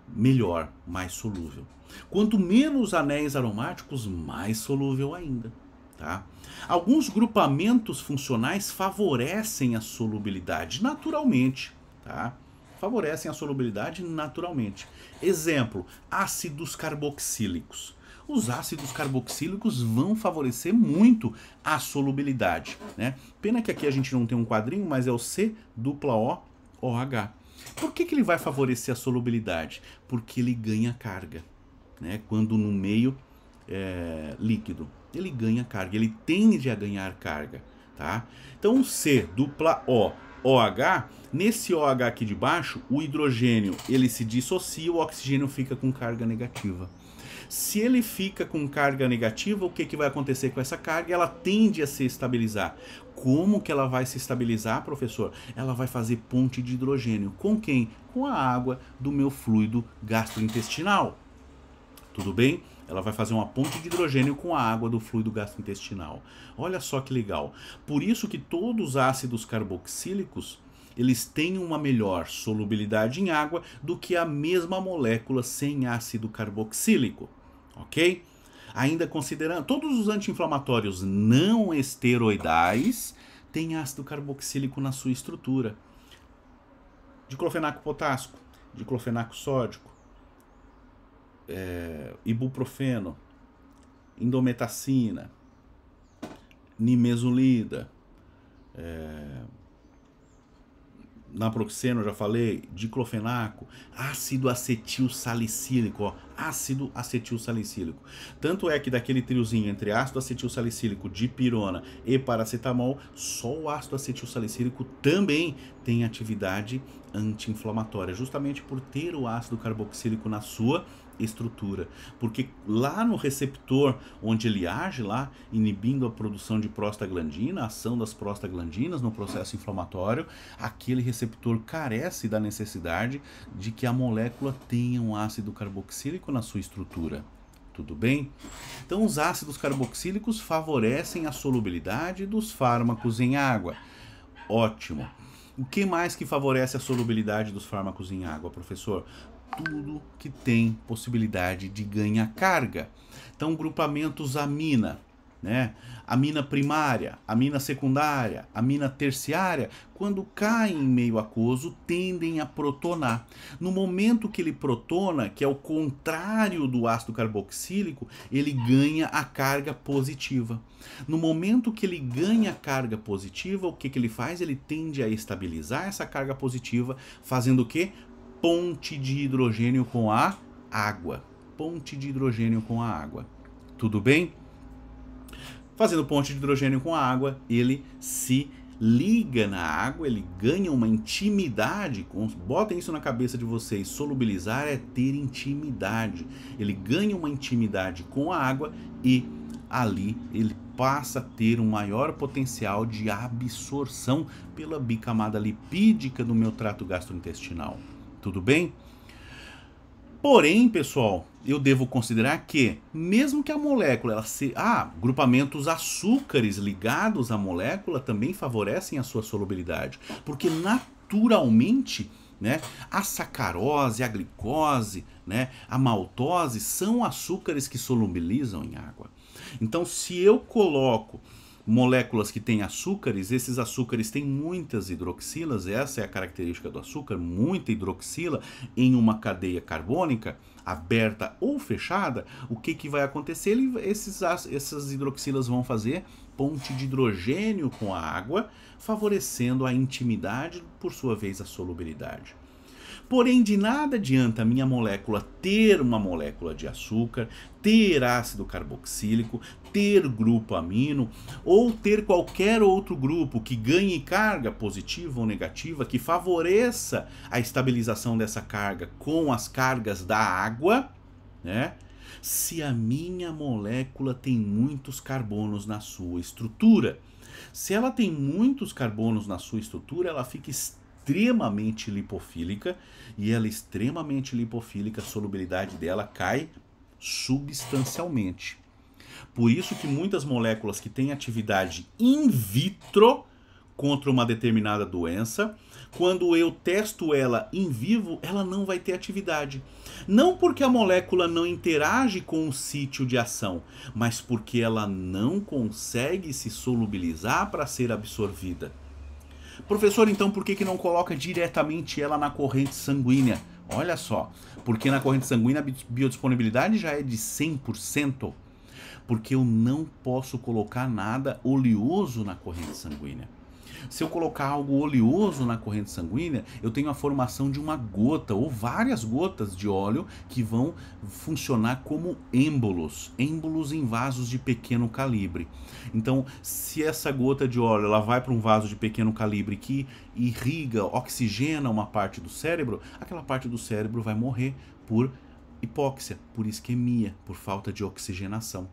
melhor, mais solúvel. Quanto menos anéis aromáticos, mais solúvel ainda. Tá? Alguns grupamentos funcionais favorecem a solubilidade naturalmente. Tá? Favorecem a solubilidade naturalmente. Exemplo, ácidos carboxílicos. Os ácidos carboxílicos vão favorecer muito a solubilidade, né? Pena que aqui a gente não tem um quadrinho, mas é o C-O-O-H. Por que ele vai favorecer a solubilidade? Porque ele ganha carga, né? Quando no meio líquido, ele ganha carga, ele tende a ganhar carga, tá? Então o C-O-O-H, nesse OH aqui de baixo, o hidrogênio ele se dissocia, o oxigênio fica com carga negativa. Se ele fica com carga negativa, o que vai acontecer com essa carga? Ela tende a se estabilizar. Como que ela vai se estabilizar, professor? Ela vai fazer ponte de hidrogênio. Com quem? Com a água do meu fluido gastrointestinal. Tudo bem? Ela vai fazer uma ponte de hidrogênio com a água do fluido gastrointestinal. Olha só que legal. Por isso que todos os ácidos carboxílicos, eles têm uma melhor solubilidade em água do que a mesma molécula sem ácido carboxílico, ok? Ainda considerando, todos os anti-inflamatórios não esteroidais têm ácido carboxílico na sua estrutura. Diclofenaco potássico, diclofenaco sódico, ibuprofeno, indometacina, nimesulida, naproxeno, já falei, diclofenaco, ácido acetil salicílico, ó, ácido acetil salicílico. Tanto é que daquele triozinho entre ácido acetil salicílico, dipirona e paracetamol, só o ácido acetil salicílico também tem atividade anti-inflamatória, justamente por ter o ácido carboxílico na sua estrutura, porque lá no receptor onde ele age lá, inibindo a produção de prostaglandina, a ação das prostaglandinas no processo inflamatório, aquele receptor carece da necessidade de que a molécula tenha um ácido carboxílico na sua estrutura. Tudo bem? Então os ácidos carboxílicos favorecem a solubilidade dos fármacos em água. Ótimo. O que mais que favorece a solubilidade dos fármacos em água, professor? Tudo que tem possibilidade de ganhar carga. Então, grupamentos amina, né? Amina primária, amina secundária, amina terciária, quando caem em meio aquoso, tendem a protonar. No momento que ele protona, que é o contrário do ácido carboxílico, ele ganha a carga positiva. No momento que ele ganha a carga positiva, o que ele faz? Ele tende a estabilizar essa carga positiva, fazendo o quê? Ponte de hidrogênio com a água. Ponte de hidrogênio com a água. Tudo bem? Fazendo ponte de hidrogênio com a água, ele se liga na água, ele ganha uma intimidade. Botem isso na cabeça de vocês. Solubilizar é ter intimidade. Ele ganha uma intimidade com a água e ali ele passa a ter um maior potencial de absorção pela bicamada lipídica do meu trato gastrointestinal. Tudo bem? Porém, pessoal, eu devo considerar que, mesmo que a molécula, grupamentos açúcares ligados à molécula também favorecem a sua solubilidade, porque naturalmente, né, a sacarose, a glicose, né, a maltose são açúcares que solubilizam em água. Então, se eu coloco moléculas que têm açúcares, esses açúcares têm muitas hidroxilas, essa é a característica do açúcar, muita hidroxila em uma cadeia carbônica, aberta ou fechada, o que vai acontecer? Essas hidroxilas vão fazer ponte de hidrogênio com a água, favorecendo a intimidade, por sua vez a solubilidade. Porém, de nada adianta a minha molécula ter uma molécula de açúcar, ter ácido carboxílico, ter grupo amino ou ter qualquer outro grupo que ganhe carga positiva ou negativa, que favoreça a estabilização dessa carga com as cargas da água, né? Se a minha molécula tem muitos carbonos na sua estrutura. Se ela tem muitos carbonos na sua estrutura, ela fica extremamente lipofílica, e ela extremamente lipofílica, a solubilidade dela cai substancialmente. Por isso que muitas moléculas que têm atividade in vitro contra uma determinada doença, quando eu testo ela em vivo, ela não vai ter atividade. Não porque a molécula não interage com o sítio de ação, mas porque ela não consegue se solubilizar para ser absorvida. Professor, então por que não coloca diretamente ela na corrente sanguínea? Olha só, porque na corrente sanguínea a biodisponibilidade já é de 100%. Porque eu não posso colocar nada oleoso na corrente sanguínea. Se eu colocar algo oleoso na corrente sanguínea, eu tenho a formação de uma gota ou várias gotas de óleo que vão funcionar como êmbolos em vasos de pequeno calibre. Então, se essa gota de óleo ela vai para um vaso de pequeno calibre que irriga, oxigena uma parte do cérebro, aquela parte do cérebro vai morrer por hipóxia, por isquemia, por falta de oxigenação.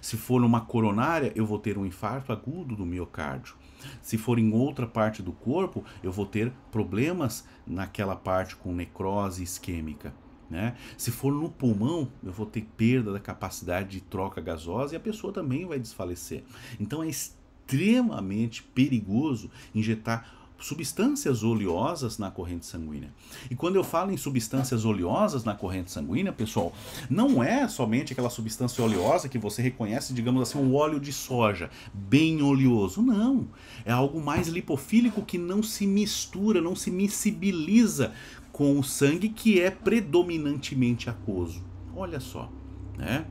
Se for numa coronária, eu vou ter um infarto agudo do miocárdio. Se for em outra parte do corpo, eu vou ter problemas naquela parte com necrose isquêmica, né? Se for no pulmão, eu vou ter perda da capacidade de troca gasosa e a pessoa também vai desfalecer. Então é extremamente perigoso injetar substâncias oleosas na corrente sanguínea. E quando eu falo em substâncias oleosas na corrente sanguínea, pessoal, não é somente aquela substância oleosa que você reconhece, digamos assim, um óleo de soja, bem oleoso. Não, é algo mais lipofílico que não se mistura, não se miscibiliza com o sangue, que é predominantemente aquoso. Olha só, né?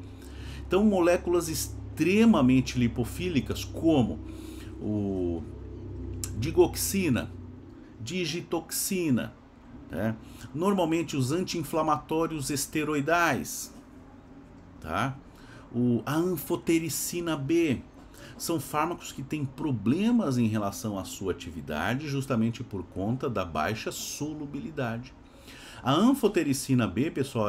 Então, moléculas extremamente lipofílicas, como o digoxina, digitoxina, né? Normalmente os anti-inflamatórios esteroidais, tá? A anfotericina B, são fármacos que têm problemas em relação à sua atividade justamente por conta da baixa solubilidade. A anfotericina B, pessoal,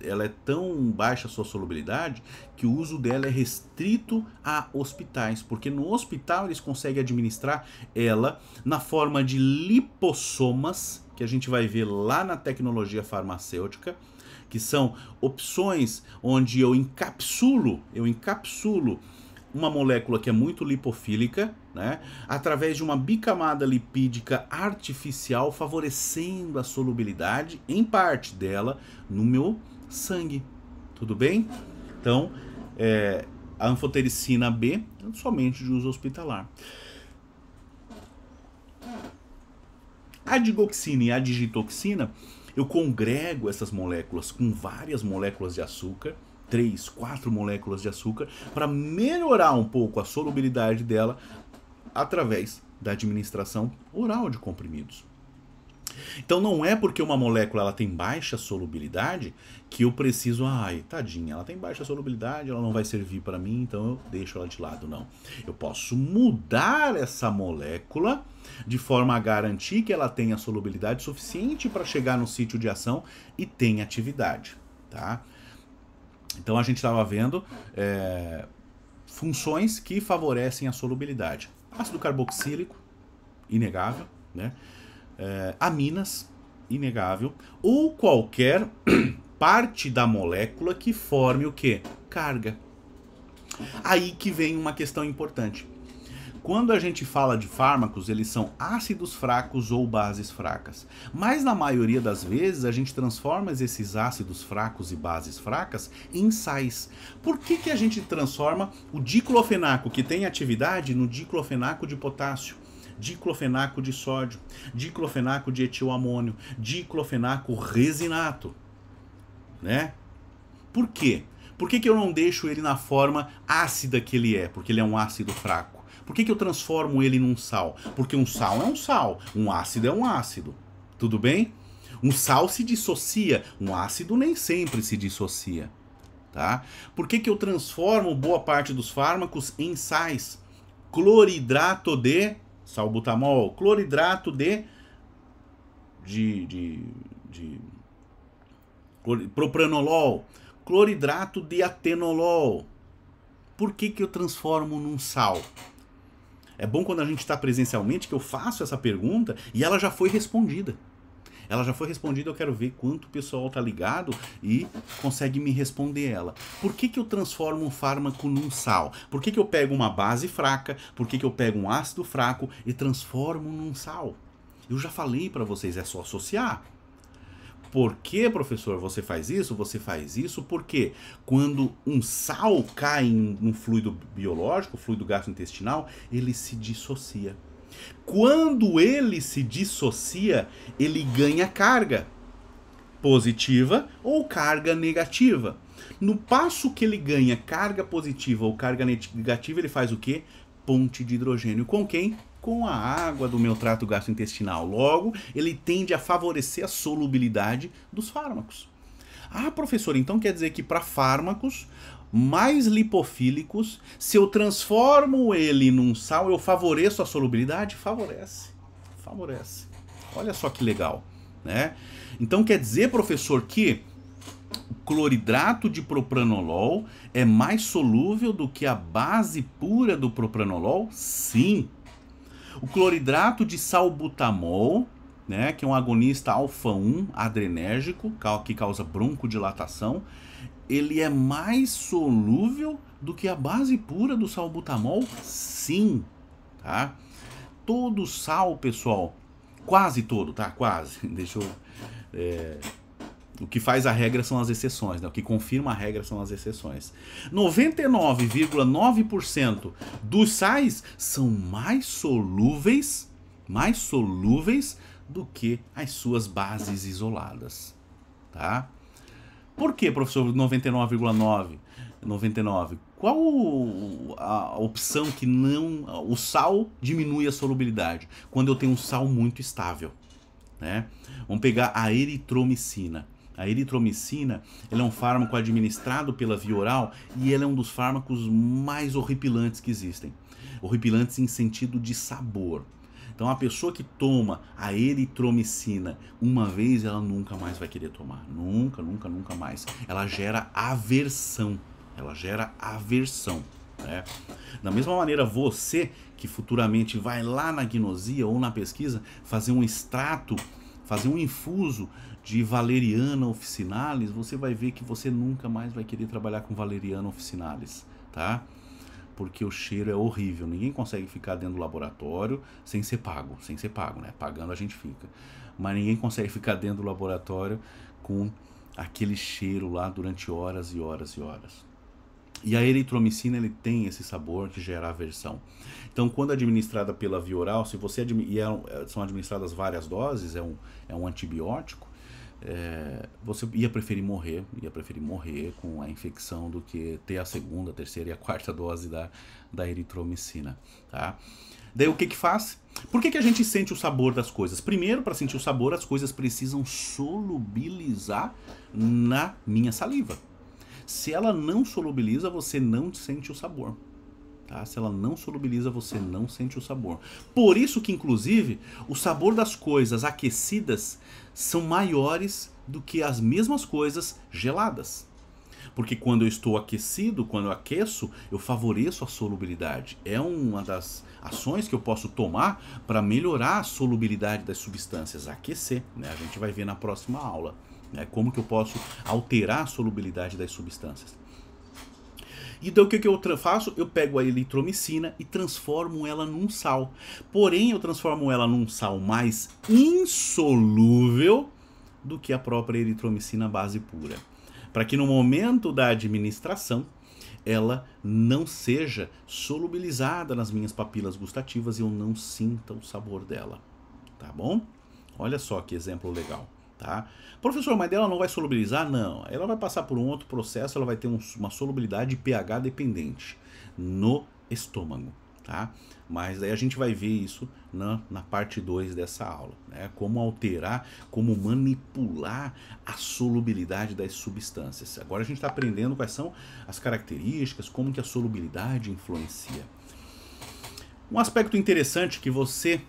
ela é tão baixa a sua solubilidade que o uso dela é restrito a hospitais, porque no hospital eles conseguem administrar ela na forma de lipossomas, que a gente vai ver lá na tecnologia farmacêutica, que são opções onde eu encapsulo uma molécula que é muito lipofílica, né, através de uma bicamada lipídica artificial, favorecendo a solubilidade, em parte dela, no meu sangue. Tudo bem? Então, a anfotericina B é somente de uso hospitalar. A digoxina e a digitoxina, eu congrego essas moléculas com várias moléculas de açúcar, 3, 4 moléculas de açúcar, para melhorar um pouco a solubilidade dela através da administração oral de comprimidos. Então não é porque uma molécula ela tem baixa solubilidade que eu preciso, ai, tadinha, ela tem baixa solubilidade, ela não vai servir para mim, então eu deixo ela de lado. Não. Eu posso mudar essa molécula de forma a garantir que ela tenha solubilidade suficiente para chegar no sítio de ação e tenha atividade, tá? Então a gente estava vendo funções que favorecem a solubilidade. Ácido carboxílico, inegável, né? Aminas, inegável, ou qualquer parte da molécula que forme o quê? Carga. Aí que vem uma questão importante. Quando a gente fala de fármacos, eles são ácidos fracos ou bases fracas. Mas na maioria das vezes a gente transforma esses ácidos fracos e bases fracas em sais. Por que a gente transforma o diclofenaco, que tem atividade, no diclofenaco de potássio? Diclofenaco de sódio, diclofenaco de etilamônio, diclofenaco resinato, né? Por quê? Por que eu não deixo ele na forma ácida que ele é? Porque ele é um ácido fraco. Por que eu transformo ele num sal? Porque um sal é um sal, um ácido é um ácido. Tudo bem? Um sal se dissocia, um ácido nem sempre se dissocia. Tá? Por que eu transformo boa parte dos fármacos em sais? Cloridrato de salbutamol, cloridrato de propranolol, cloridrato de atenolol. Por que eu transformo num sal? É bom quando a gente está presencialmente que eu faço essa pergunta e ela já foi respondida. Ela já foi respondida, eu quero ver quanto o pessoal tá ligado e consegue me responder ela. Por que que eu transformo um fármaco num sal? Por que que eu pego uma base fraca? Por que que eu pego um ácido fraco e transformo num sal? Eu já falei para vocês, é só associar. Por que, professor, você faz isso? Você faz isso porque quando um sal cai em um fluido biológico, fluido gastrointestinal, ele se dissocia. Quando ele se dissocia, ele ganha carga positiva ou carga negativa. No passo que ele ganha carga positiva ou carga negativa, ele faz o quê? Ponte de hidrogênio. Com quem? Com a água do meu trato gastrointestinal. Logo, ele tende a favorecer a solubilidade dos fármacos. Ah, professor, então quer dizer que para fármacos mais lipofílicos, se eu transformo ele num sal, eu favoreço a solubilidade? Favorece. Favorece. Olha só que legal, né? Então quer dizer, professor, que o cloridrato de propranolol é mais solúvel do que a base pura do propranolol? Sim. O cloridrato de salbutamol, né, que é um agonista alfa-1 adrenérgico, que causa broncodilatação, ele é mais solúvel do que a base pura do salbutamol? Sim. Tá? Todo sal, pessoal, quase todo, tá? Quase. Deixa eu... O que faz a regra são as exceções, né? O que confirma a regra são as exceções. 99,9% dos sais são mais solúveis do que as suas bases isoladas, tá? Por que, professor, 99,9? 99. Qual a opção que não... O sal diminui a solubilidade? Quando eu tenho um sal muito estável, né? Vamos pegar a eritromicina. A eritromicina, ela é um fármaco administrado pela via oral e ela é um dos fármacos mais horripilantes que existem. Horripilantes em sentido de sabor. Então a pessoa que toma a eritromicina uma vez, ela nunca mais vai querer tomar. Nunca, nunca, nunca mais. Ela gera aversão. Ela gera aversão. Né? Da mesma maneira, você que futuramente vai lá na gnosia ou na pesquisa fazer um extrato, fazer um infuso de Valeriana officinalis, você vai ver que você nunca mais vai querer trabalhar com Valeriana officinalis, tá? Porque o cheiro é horrível, ninguém consegue ficar dentro do laboratório sem ser pago, né? Pagando a gente fica. Mas ninguém consegue ficar dentro do laboratório com aquele cheiro lá durante horas e horas e horas. E a eritromicina, ele tem esse sabor que gera aversão. Então, quando administrada pela via oral, se você são administradas várias doses, é um antibiótico, você ia preferir morrer com a infecção do que ter a segunda, a terceira e a quarta dose da eritromicina, tá? Daí o que que faz? Por que que a gente sente o sabor das coisas? Primeiro, para sentir o sabor, as coisas precisam solubilizar na minha saliva. Se ela não solubiliza, você não sente o sabor. Tá? Se ela não solubiliza, você não sente o sabor. Por isso que, inclusive, o sabor das coisas aquecidas são maiores do que as mesmas coisas geladas. Porque quando eu estou aquecido, quando eu aqueço, eu favoreço a solubilidade. É uma das ações que eu posso tomar para melhorar a solubilidade das substâncias, aquecer, né? A gente vai ver na próxima aula, né? Como que eu posso alterar a solubilidade das substâncias. Então o que eu faço? Eu pego a eritromicina e transformo ela num sal. Porém, eu transformo ela num sal mais insolúvel do que a própria eritromicina base pura. Para que no momento da administração, ela não seja solubilizada nas minhas papilas gustativas e eu não sinta o sabor dela. Tá bom? Olha só que exemplo legal. Tá? Professor, mas ela não vai solubilizar? Não, ela vai passar por um outro processo, ela vai ter uma solubilidade pH dependente no estômago, tá? Mas aí a gente vai ver isso na parte 2 dessa aula, né? Como alterar, como manipular a solubilidade das substâncias. Agora a gente está aprendendo quais são as características, como que a solubilidade influencia. Um aspecto interessante que você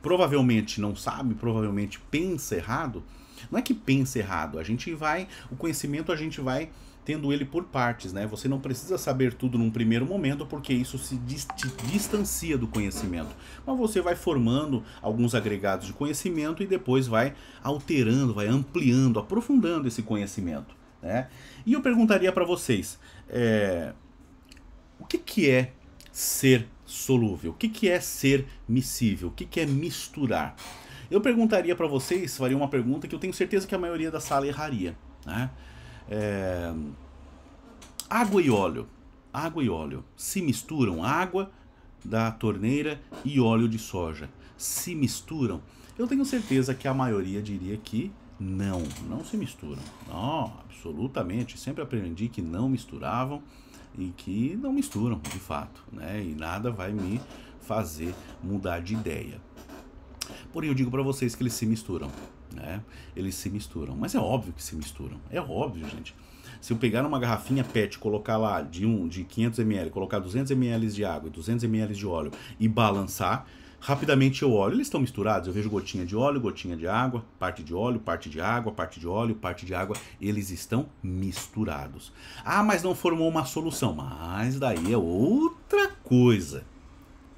provavelmente não sabe, provavelmente pensa errado. Não é que pensa errado, o conhecimento a gente vai tendo ele por partes, né? Você não precisa saber tudo num primeiro momento, porque isso te distancia do conhecimento. Mas você vai formando alguns agregados de conhecimento e depois vai alterando, vai ampliando, aprofundando esse conhecimento, né? E eu perguntaria para vocês, o que é ser solúvel? O que é ser miscível? O que é misturar? Eu perguntaria para vocês, faria uma pergunta que eu tenho certeza que a maioria da sala erraria, né? Água e óleo. Água e óleo se misturam? Água da torneira e óleo de soja se misturam? Eu tenho certeza que a maioria diria que não se misturam. Não, absolutamente. Sempre aprendi que não misturavam e que não misturam, de fato, né? E nada vai me fazer mudar de ideia. Porém, eu digo para vocês que eles se misturam, né? Eles se misturam, mas é óbvio que se misturam. É óbvio, gente. Se eu pegar uma garrafinha PET, colocar lá de 500 ml, colocar 200 ml de água e 200 ml de óleo e balançar, rapidamente eu olho, eles estão misturados. Eu vejo gotinha de óleo, gotinha de água, parte de óleo, parte de água, parte de óleo, parte de água. Eles estão misturados. Ah, mas não formou uma solução. Mas daí é outra coisa.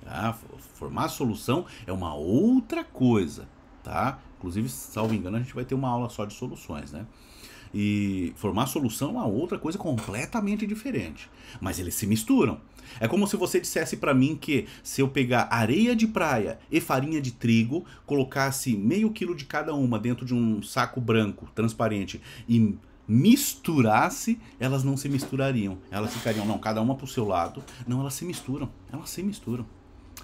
Tá? Formar solução é uma outra coisa, tá? Inclusive, salvo engano, a gente vai ter uma aula só de soluções, né? E formar solução é uma outra coisa completamente diferente. Mas eles se misturam. É como se você dissesse pra mim que se eu pegar areia de praia e farinha de trigo, colocasse meio quilo de cada uma dentro de um saco branco, transparente, e misturasse, elas não se misturariam. Elas ficariam, não, cada uma pro seu lado. Não, elas se misturam. Elas se misturam.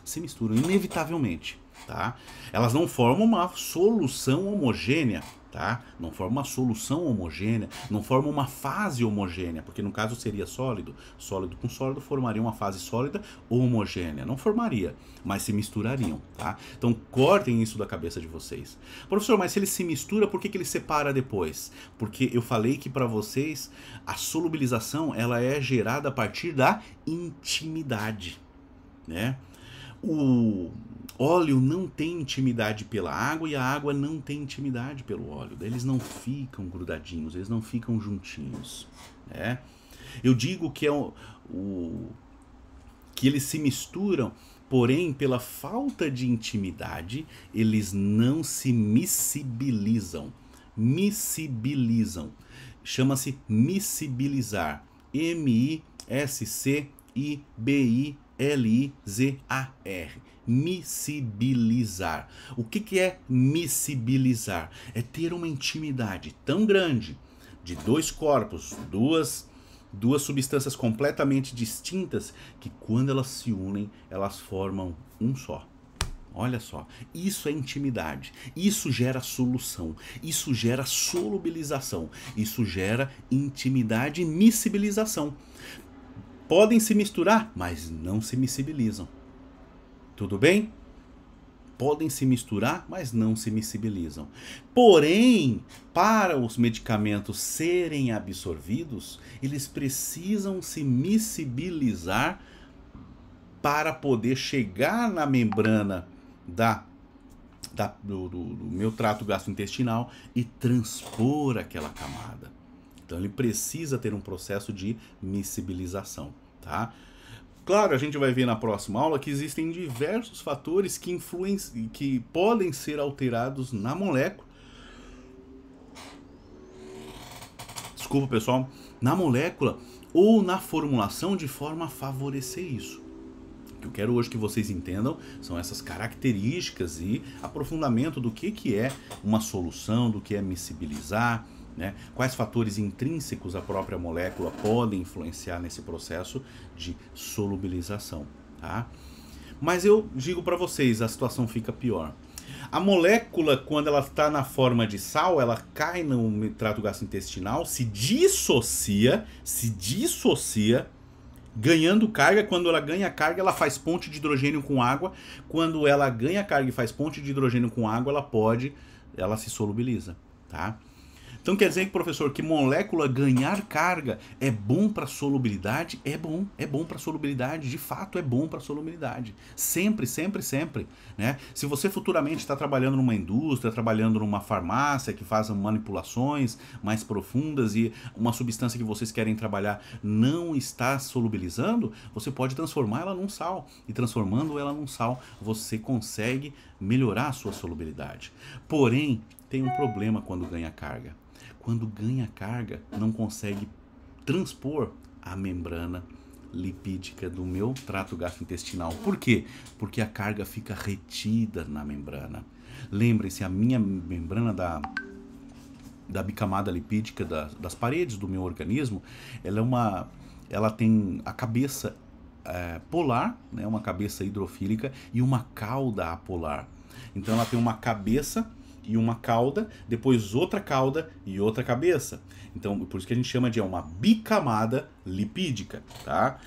Se misturam, inevitavelmente, tá? Elas não formam uma solução homogênea, tá? Não formam uma solução homogênea, não formam uma fase homogênea, porque no caso seria sólido. Sólido com sólido formaria uma fase sólida homogênea. Não formaria, mas se misturariam, tá? Então cortem isso da cabeça de vocês. Professor, mas se ele se mistura, por que ele separa depois? Porque eu falei que para vocês a solubilização ela é gerada a partir da intimidade, né? O óleo não tem intimidade pela água e a água não tem intimidade pelo óleo. Eles não ficam grudadinhos, eles não ficam juntinhos, né? Eu digo que que eles se misturam, porém, pela falta de intimidade, eles não se miscibilizam. Miscibilizam. Chama-se miscibilizar. M-I-S-C-I-B-I-L-I-Z-A-R. Miscibilizar. O que é miscibilizar? É ter uma intimidade tão grande de dois corpos, duas substâncias completamente distintas, que quando elas se unem, elas formam um só. Olha só, isso é intimidade, isso gera solução, isso gera solubilização, isso gera intimidade e miscibilização. Podem se misturar, mas não se miscibilizam. Tudo bem? Podem se misturar, mas não se miscibilizam. Porém, para os medicamentos serem absorvidos, eles precisam se miscibilizar para poder chegar na membrana do meu trato gastrointestinal e transpor aquela camada. Então ele precisa ter um processo de miscibilização, tá? Claro, a gente vai ver na próxima aula que existem diversos fatores que podem ser alterados na molécula. Desculpa, pessoal, na molécula ou na formulação de forma a favorecer isso. O que eu quero hoje que vocês entendam são essas características e aprofundamento do que é uma solução, do que é miscibilizar, né? Quais fatores intrínsecos à própria molécula podem influenciar nesse processo de solubilização, tá? Mas eu digo para vocês, a situação fica pior. A molécula, quando ela está na forma de sal, ela cai no trato gastrointestinal, se dissocia, ganhando carga. Quando ela ganha carga, ela faz ponte de hidrogênio com água. Quando ela ganha carga e faz ponte de hidrogênio com água, ela se solubiliza, tá? Então quer dizer que, professor, que molécula ganhar carga é bom para solubilidade? É bom para solubilidade, de fato é bom para solubilidade. Sempre, sempre, sempre, né? Se você futuramente está trabalhando numa indústria, trabalhando numa farmácia que faz manipulações mais profundas e uma substância que vocês querem trabalhar não está solubilizando, você pode transformar ela num sal. E transformando ela num sal, você consegue melhorar a sua solubilidade. Porém, tem um problema quando ganha carga. Quando ganha carga, não consegue transpor a membrana lipídica do meu trato gastrointestinal. Por quê? Porque a carga fica retida na membrana. Lembrem-se, a minha membrana da bicamada lipídica das paredes do meu organismo, ela tem a cabeça polar, né, uma cabeça hidrofílica e uma cauda apolar. Então ela tem uma cabeça e uma cauda, depois outra cauda e outra cabeça. Então, por isso que a gente chama de uma bicamada lipídica, tá?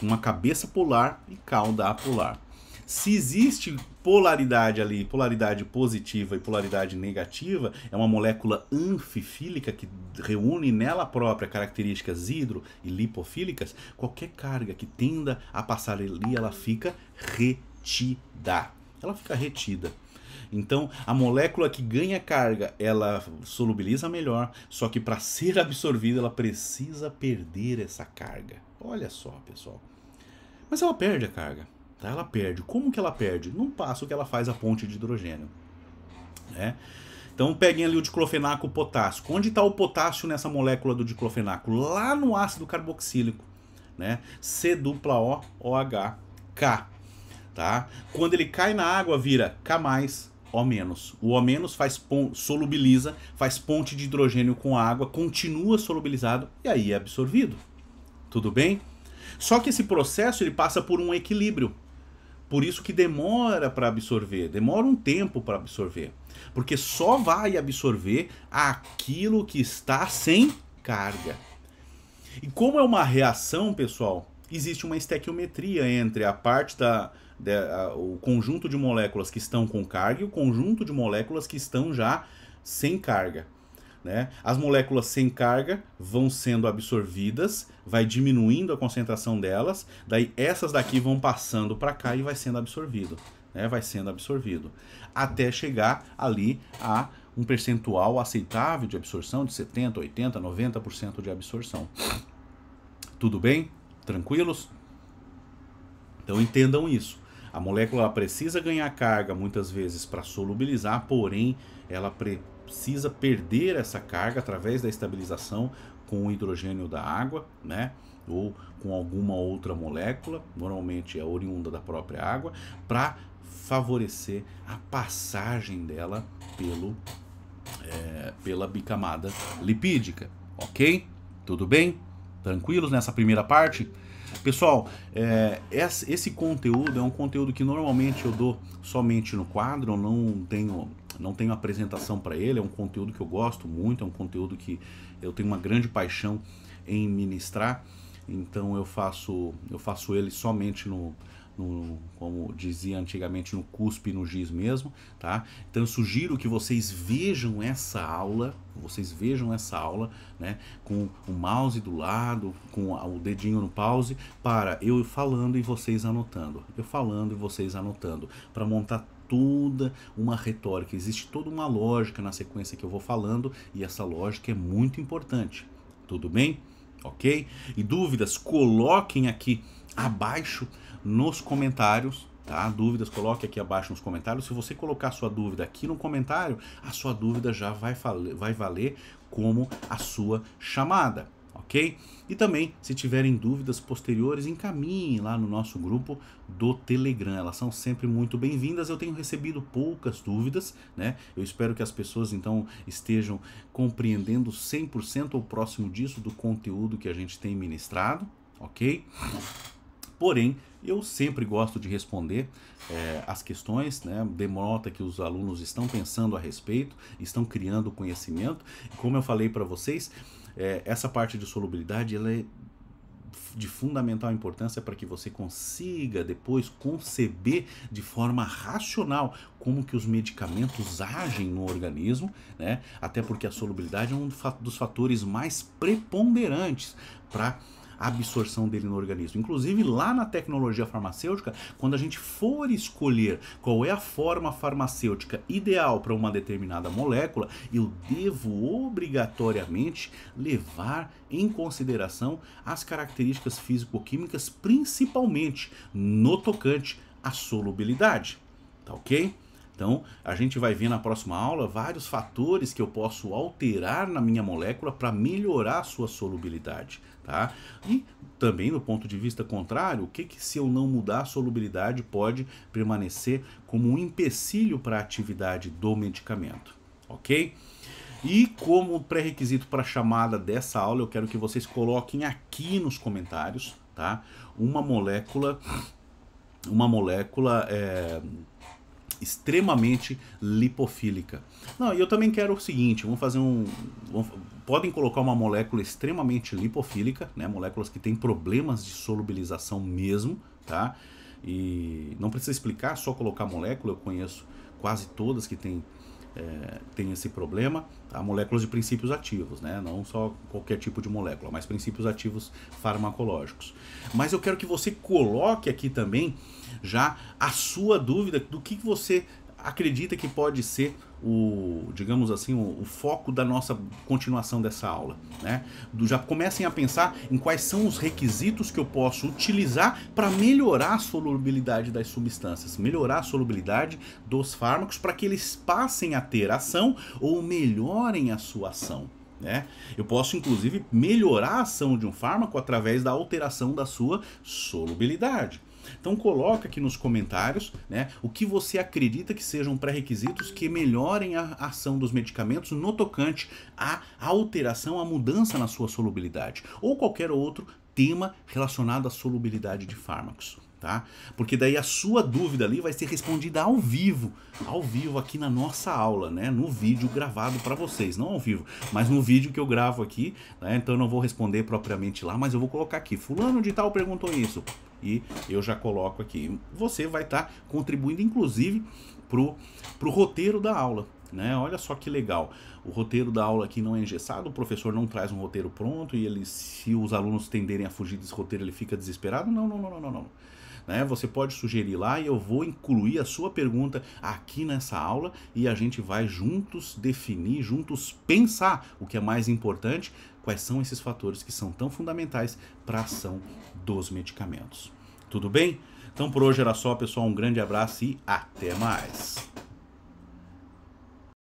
Uma cabeça polar e cauda apolar. Se existe polaridade ali, polaridade positiva e polaridade negativa, é uma molécula anfifílica que reúne nela própria características hidro e lipofílicas, qualquer carga que tenda a passar ali, ela fica retida. Ela fica retida. Então, a molécula que ganha carga, ela solubiliza melhor, só que para ser absorvida, ela precisa perder essa carga. Olha só, pessoal. Mas ela perde a carga, tá? Ela perde. Como que ela perde? Num passo que ela faz a ponte de hidrogênio, né? Então, peguem ali o diclofenaco potássio. Onde está o potássio nessa molécula do diclofenaco? Lá no ácido carboxílico, né? C-O-OH, K. Tá? Quando ele cai na água, vira K+, O-. O O- solubiliza, faz ponte de hidrogênio com a água, continua solubilizado e aí é absorvido. Tudo bem? Só que esse processo ele passa por um equilíbrio. Por isso que demora para absorver, demora um tempo para absorver. Porque só vai absorver aquilo que está sem carga. E como é uma reação, pessoal, existe uma estequiometria entre a parte o conjunto de moléculas que estão com carga e o conjunto de moléculas que estão já sem carga, né? As moléculas sem carga vão sendo absorvidas, vai diminuindo a concentração delas, daí essas daqui vão passando para cá e vai sendo absorvido, né? Vai sendo absorvido, até chegar ali a um percentual aceitável de absorção de 70%, 80%, 90% de absorção. Tudo bem? Tranquilos? Então entendam isso. A molécula precisa ganhar carga muitas vezes para solubilizar, porém ela precisa perder essa carga através da estabilização com o hidrogênio da água, né? Ou com alguma outra molécula, normalmente é oriunda da própria água, para favorecer a passagem dela pela bicamada lipídica, ok? Tudo bem? Tranquilos nessa primeira parte? Pessoal, esse conteúdo é um conteúdo que normalmente eu dou somente no quadro, eu não tenho apresentação para ele, é um conteúdo que eu gosto muito, é um conteúdo que eu tenho uma grande paixão em ministrar, então eu faço ele somente como dizia antigamente, no cuspe e no giz mesmo, tá? Então eu sugiro que vocês vejam essa aula, né, com o mouse do lado, com o dedinho no pause, para eu falando e vocês anotando, para montar toda uma retórica, existe toda uma lógica na sequência que eu vou falando, e essa lógica é muito importante, tudo bem? Ok? E dúvidas, coloquem aqui abaixo nos comentários, tá? Dúvidas, coloque aqui abaixo nos comentários. Se você colocar a sua dúvida aqui no comentário, a sua dúvida já vai valer como a sua chamada, ok? E também, se tiverem dúvidas posteriores, encaminhem lá no nosso grupo do Telegram. Elas são sempre muito bem-vindas. Eu tenho recebido poucas dúvidas, né? Eu espero que as pessoas, então, estejam compreendendo 100% ou próximo disso do conteúdo que a gente tem ministrado, ok? Porém, eu sempre gosto de responder as questões, né? Denota que os alunos estão pensando a respeito, estão criando conhecimento. E como eu falei para vocês, essa parte de solubilidade ela é de fundamental importância para que você consiga depois conceber de forma racional como que os medicamentos agem no organismo, né? Até porque a solubilidade é um dos fatores mais preponderantes para absorção dele no organismo. Inclusive lá na tecnologia farmacêutica, quando a gente for escolher qual é a forma farmacêutica ideal para uma determinada molécula, eu devo obrigatoriamente levar em consideração as características físico-químicas, principalmente no tocante à solubilidade. Tá ok? Então, a gente vai ver na próxima aula vários fatores que eu posso alterar na minha molécula para melhorar a sua solubilidade, tá? E também, do ponto de vista contrário, o que se eu não mudar a solubilidade pode permanecer como um empecilho para a atividade do medicamento, ok? E como pré-requisito para a chamada dessa aula, eu quero que vocês coloquem aqui nos comentários, tá? Uma molécula extremamente lipofílica. Não, e eu também quero o seguinte, podem colocar uma molécula extremamente lipofílica, né, moléculas que têm problemas de solubilização mesmo, tá? E não precisa explicar, só colocar molécula, eu conheço quase todas que tem esse problema, tá? Moléculas de princípios ativos, né? Não só qualquer tipo de molécula, mas princípios ativos farmacológicos. Mas eu quero que você coloque aqui também já a sua dúvida do que você acredita que pode ser digamos assim, o foco da nossa continuação dessa aula, né? Já comecem a pensar em quais são os requisitos que eu posso utilizar para melhorar a solubilidade das substâncias, melhorar a solubilidade dos fármacos para que eles passem a ter ação ou melhorem a sua ação, né? Eu posso inclusive melhorar a ação de um fármaco através da alteração da sua solubilidade. Então coloca aqui nos comentários, né, o que você acredita que sejam pré-requisitos que melhorem a ação dos medicamentos no tocante à alteração, à mudança na sua solubilidade, ou qualquer outro tema relacionado à solubilidade de fármacos, tá? Porque daí a sua dúvida ali vai ser respondida ao vivo aqui na nossa aula, né? No vídeo gravado para vocês, não ao vivo, mas no vídeo que eu gravo aqui, né? Então eu não vou responder propriamente lá, mas eu vou colocar aqui, fulano de tal perguntou isso, e eu já coloco aqui. Você vai estar contribuindo inclusive pro roteiro da aula, né? Olha só que legal, o roteiro da aula aqui não é engessado, o professor não traz um roteiro pronto e se os alunos tenderem a fugir desse roteiro ele fica desesperado, não. Né? Você pode sugerir lá e eu vou incluir a sua pergunta aqui nessa aula e a gente vai juntos definir, juntos pensar o que é mais importante, quais são esses fatores que são tão fundamentais para a ação dos medicamentos. Tudo bem? Então por hoje era só, pessoal, um grande abraço e até mais!